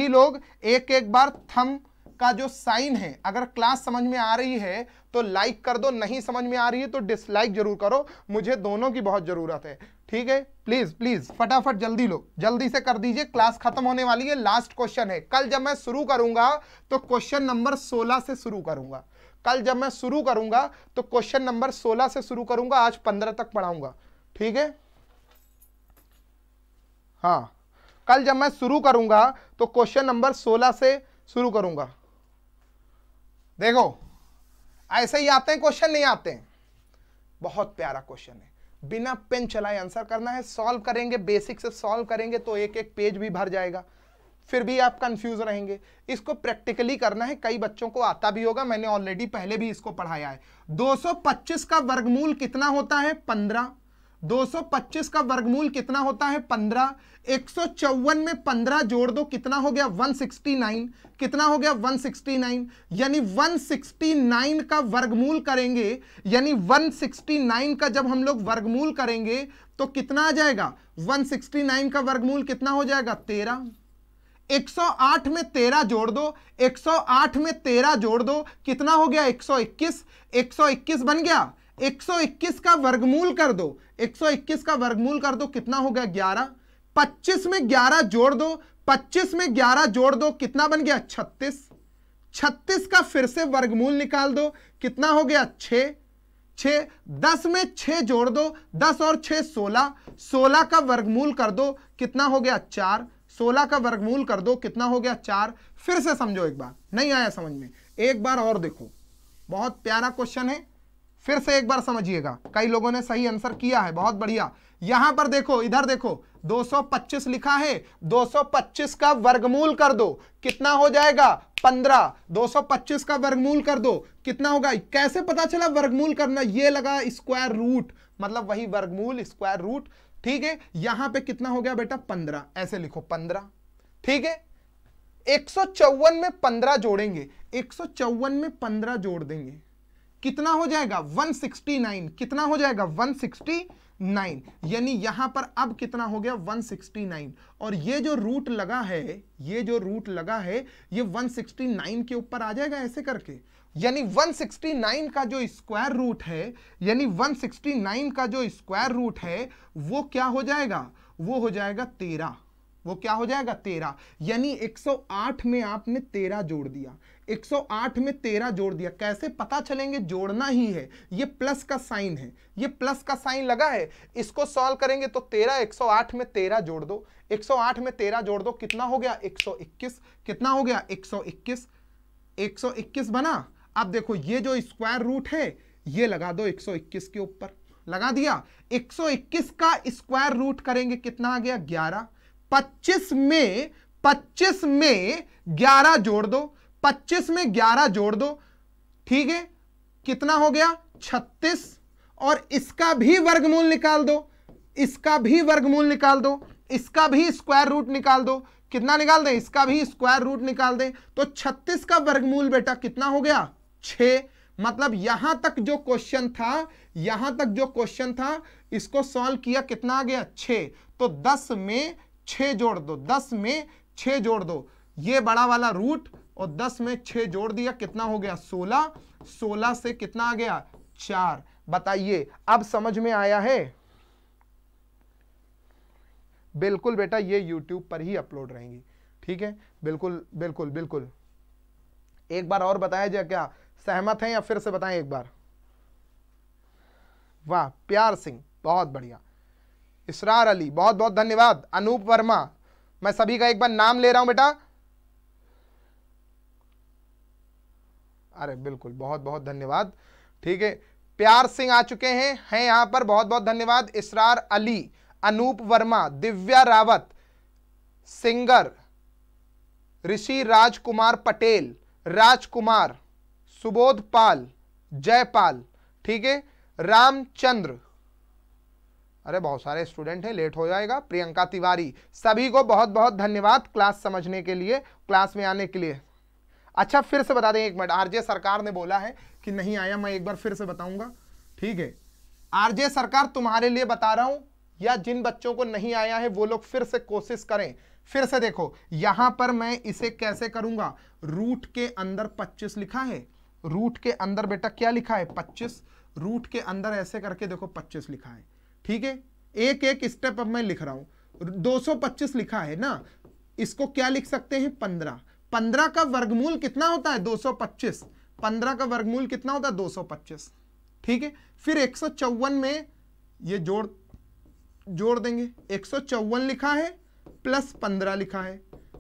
लोग एक एक बार थंब का जो साइन है, अगर क्लास समझ में आ रही है तो लाइक कर दो, नहीं समझ में आ रही है तो डिसलाइक जरूर करो। मुझे दोनों की बहुत जरूरत है, ठीक है। प्लीज प्लीज फटाफट जल्दी लो, जल्दी से कर दीजिए, क्लास खत्म होने वाली है। लास्ट क्वेश्चन है। कल जब मैं शुरू करूंगा तो क्वेश्चन नंबर 16 से शुरू करूंगा। कल जब मैं शुरू करूंगा तो क्वेश्चन नंबर 16 से शुरू करूंगा। आज 15 तक पढ़ाऊंगा, ठीक है। हाँ, कल जब मैं शुरू करूंगा तो क्वेश्चन नंबर 16 से शुरू करूंगा। देखो ऐसे ही आते हैं क्वेश्चन, नहीं आते हैं। बहुत प्यारा क्वेश्चन है, बिना पेन चलाए आंसर करना है। सॉल्व करेंगे, बेसिक से सॉल्व करेंगे तो एक एक पेज भी भर जाएगा, फिर भी आप कंफ्यूज रहेंगे। इसको प्रैक्टिकली करना है, कई बच्चों को आता भी होगा, मैंने ऑलरेडी पहले भी इसको पढ़ाया है। 225 का वर्गमूल कितना होता है? 15। 225 का वर्गमूल कितना होता है? 15। 154 में 15 जोड़ दो, कितना हो गया? 169। कितना हो गया? 169। यानी 169 का वर्गमूल करेंगे, यानी 169 का जब हम लोग वर्गमूल करेंगे तो कितना आ जाएगा? 169 का वर्गमूल कितना हो जाएगा? 13। 108 में 13 जोड़ दो, 108 में 13 जोड़ दो, कितना हो गया? 121। 121 बन गया। 121 का वर्गमूल कर दो, 121 का वर्गमूल कर दो, कितना हो गया? 11। 25 में 11 जोड़ दो, 25 में 11 जोड़ दो, कितना बन गया? 36। 36 का फिर से वर्गमूल निकाल दो, कितना हो गया? 6। 10 में 6 जोड़ दो, 10 और 6 16। 16 का वर्गमूल कर दो, कितना हो गया? 4। 16 का वर्गमूल कर दो, कितना हो गया? 4। फिर से समझो एक बार, नहीं आया समझ में, एक बार और देखो। बहुत प्यारा क्वेश्चन है, फिर से एक बार समझिएगा, कई लोगों ने सही आंसर किया है, बहुत बढ़िया। यहां पर देखो, इधर देखो 225 लिखा है, 225 का वर्गमूल कर दो, कितना हो जाएगा 15। 225 का वर्गमूल कर दो, कितना होगा, कैसे पता चला वर्गमूल करना, ये लगा स्क्वायर रूट, मतलब वही वर्गमूल स्क्वायर रूट, ठीक है। यहां पे कितना हो गया बेटा 15, ऐसे लिखो 15, ठीक है। 154 में 15 जोड़ेंगे, 154 में 15 जोड़ देंगे, कितना हो जाएगा 169, कितना हो जाएगा 169, यानी यहां पर अब कितना हो गया 169। और ये जो रूट लगा है, ये जो रूट लगा है, ये 169 के ऊपर आ जाएगा ऐसे करके, यानी 169 का जो स्क्वायर रूट है, यानी 169 का जो स्क्वायर रूट है वो क्या हो जाएगा, वो हो जाएगा 13, वो क्या हो जाएगा 13, यानी 108 में आपने 13 जोड़ दिया, 108 में 13 जोड़ दिया। कैसे पता चलेंगे, जोड़ना ही है, ये प्लस का साइन है, ये प्लस का साइन लगा है, इसको सॉल्व करेंगे तो 13, 108 में 13 जोड़ दो, 108 में 13 जोड़ दो, कितना हो गया 121, कितना हो गया 121, 121 बना। अब देखो ये जो स्क्वायर रूट है ये लगा दो 121 के ऊपर, लगा दिया, 121 का स्क्वायर रूट करेंगे, कितना आ गया 11, 25 में 11 जोड़ दो, 25 में 11 जोड़ दो, ठीक है, कितना हो गया 36, और इसका भी वर्गमूल निकाल दो, इसका भी वर्गमूल निकाल दो, इसका भी स्क्वायर रूट निकाल दो, कितना निकाल दें, इसका भी स्क्वायर रूट निकाल दें, तो 36 का वर्गमूल बेटा कितना हो गया 6। मतलब यहां तक जो क्वेश्चन था, यहां तक जो क्वेश्चन था, इसको सॉल्व किया, कितना आ गया 6, तो 10 में 6 जोड़ दो, 10 में 6 जोड़ दो, ये बड़ा वाला रूट, और 10 में 6 जोड़ दिया, कितना हो गया 16, 16 से कितना आ गया 4। बताइए अब समझ में आया है? बिल्कुल बेटा, ये YouTube पर ही अपलोड रहेंगी, ठीक है, बिल्कुल बिल्कुल बिल्कुल। एक बार और बताया जाए, क्या सहमत हैं या फिर से बताएं एक बार? वाह, प्यार सिंह बहुत बढ़िया, इसरार अली बहुत बहुत धन्यवाद, अनूप वर्मा, मैं सभी का एक बार नाम ले रहा हूं बेटा। अरे बिल्कुल, बहुत बहुत धन्यवाद, ठीक है। प्यार सिंह आ चुके हैं यहां पर, बहुत बहुत धन्यवाद। इसरार अली, अनूप वर्मा, दिव्या रावत, सिंगर, ऋषि राजकुमार पटेल, राजकुमार, सुबोध पाल, जयपाल, ठीक है, रामचंद्र, अरे बहुत सारे स्टूडेंट हैं, लेट हो जाएगा, प्रियंका तिवारी, सभी को बहुत बहुत धन्यवाद क्लास समझने के लिए, क्लास में आने के लिए। अच्छा फिर से बता दें, एक मिनट, आरजे सरकार ने बोला है कि नहीं आया, मैं एक बार फिर से बताऊंगा, ठीक है। आरजे सरकार तुम्हारे लिए बता रहा हूं, या जिन बच्चों को नहीं आया है वो लोग फिर से कोशिश करें। फिर से देखो, यहां पर मैं इसे कैसे करूंगा, रूट के अंदर 25 लिखा है, रूट के अंदर बेटा क्या लिखा है 25, रूट के अंदर ऐसे करके देखो 25 लिखा है, ठीक है। एक एक स्टेप अब मैं लिख रहा हूं, 225 लिखा है ना, इसको क्या लिख सकते हैं 15, 15 का वर्गमूल कितना होता है 225, 15 का वर्गमूल कितना होता है 225, ठीक है। फिर 154 में ये जोड़ देंगे, 154 लिखा है प्लस 15 लिखा है,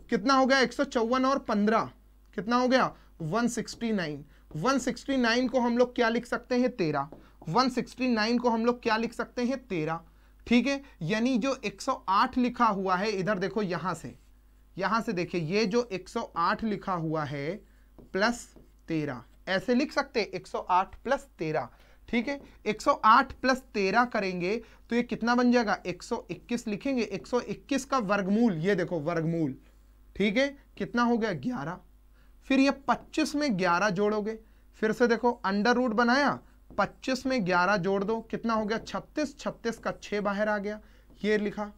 कितना हो गया 154 और 15 कितना हो गया 169, 169 को हम लोग क्या लिख सकते हैं 13, 169 को हम लोग क्या लिख सकते हैं 13, ठीक है। यानी जो 108 लिखा हुआ है, इधर देखो यहां से देखिए, ये जो 108 लिखा हुआ है प्लस 13, ऐसे लिख सकते हैं 108 प्लस 13, ठीक है। 108 प्लस 13 करेंगे तो ये कितना बन जाएगा 121 लिखेंगे, 121 का वर्गमूल, ये देखो वर्गमूल, ठीक है, कितना हो गया 11। फिर ये 25 में 11 जोड़ोगे, फिर से देखो अंडर रूट बनाया, 25 में 11 जोड़ दो, कितना हो गया 36, 36 का 6 बाहर आ गया, ये लिखा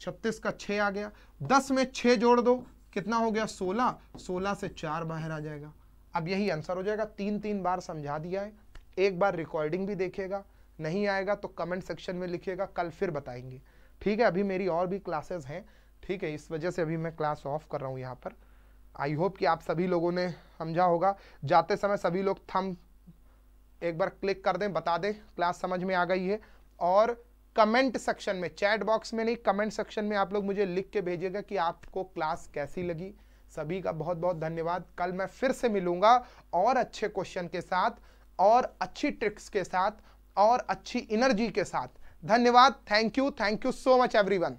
36 का 6 आ गया, 10 में 6 जोड़ दो, कितना हो गया 16, 16 से 4 बाहर आ जाएगा। अब यही आंसर हो जाएगा, 3 बार समझा दिया है, एक बार रिकॉर्डिंग भी देखिएगा, नहीं आएगा तो कमेंट सेक्शन में लिखिएगा, कल फिर बताएंगे, ठीक है। अभी मेरी और भी क्लासेस हैं, ठीक है, इस वजह से अभी मैं क्लास ऑफ कर रहा हूँ यहाँ पर। आई होप कि आप सभी लोगों ने समझा होगा। जाते समय सभी लोग थंब एक बार क्लिक कर दें, बता दें क्लास समझ में आ गई है, और कमेंट सेक्शन में, चैट बॉक्स में नहीं, कमेंट सेक्शन में आप लोग मुझे लिख के भेजिएगा कि आपको क्लास कैसी लगी। सभी का बहुत बहुत धन्यवाद। कल मैं फिर से मिलूंगा और अच्छे क्वेश्चन के साथ। और अच्छी ट्रिक्स के साथ और अच्छी एनर्जी के साथ। धन्यवाद, thank you so much everyone.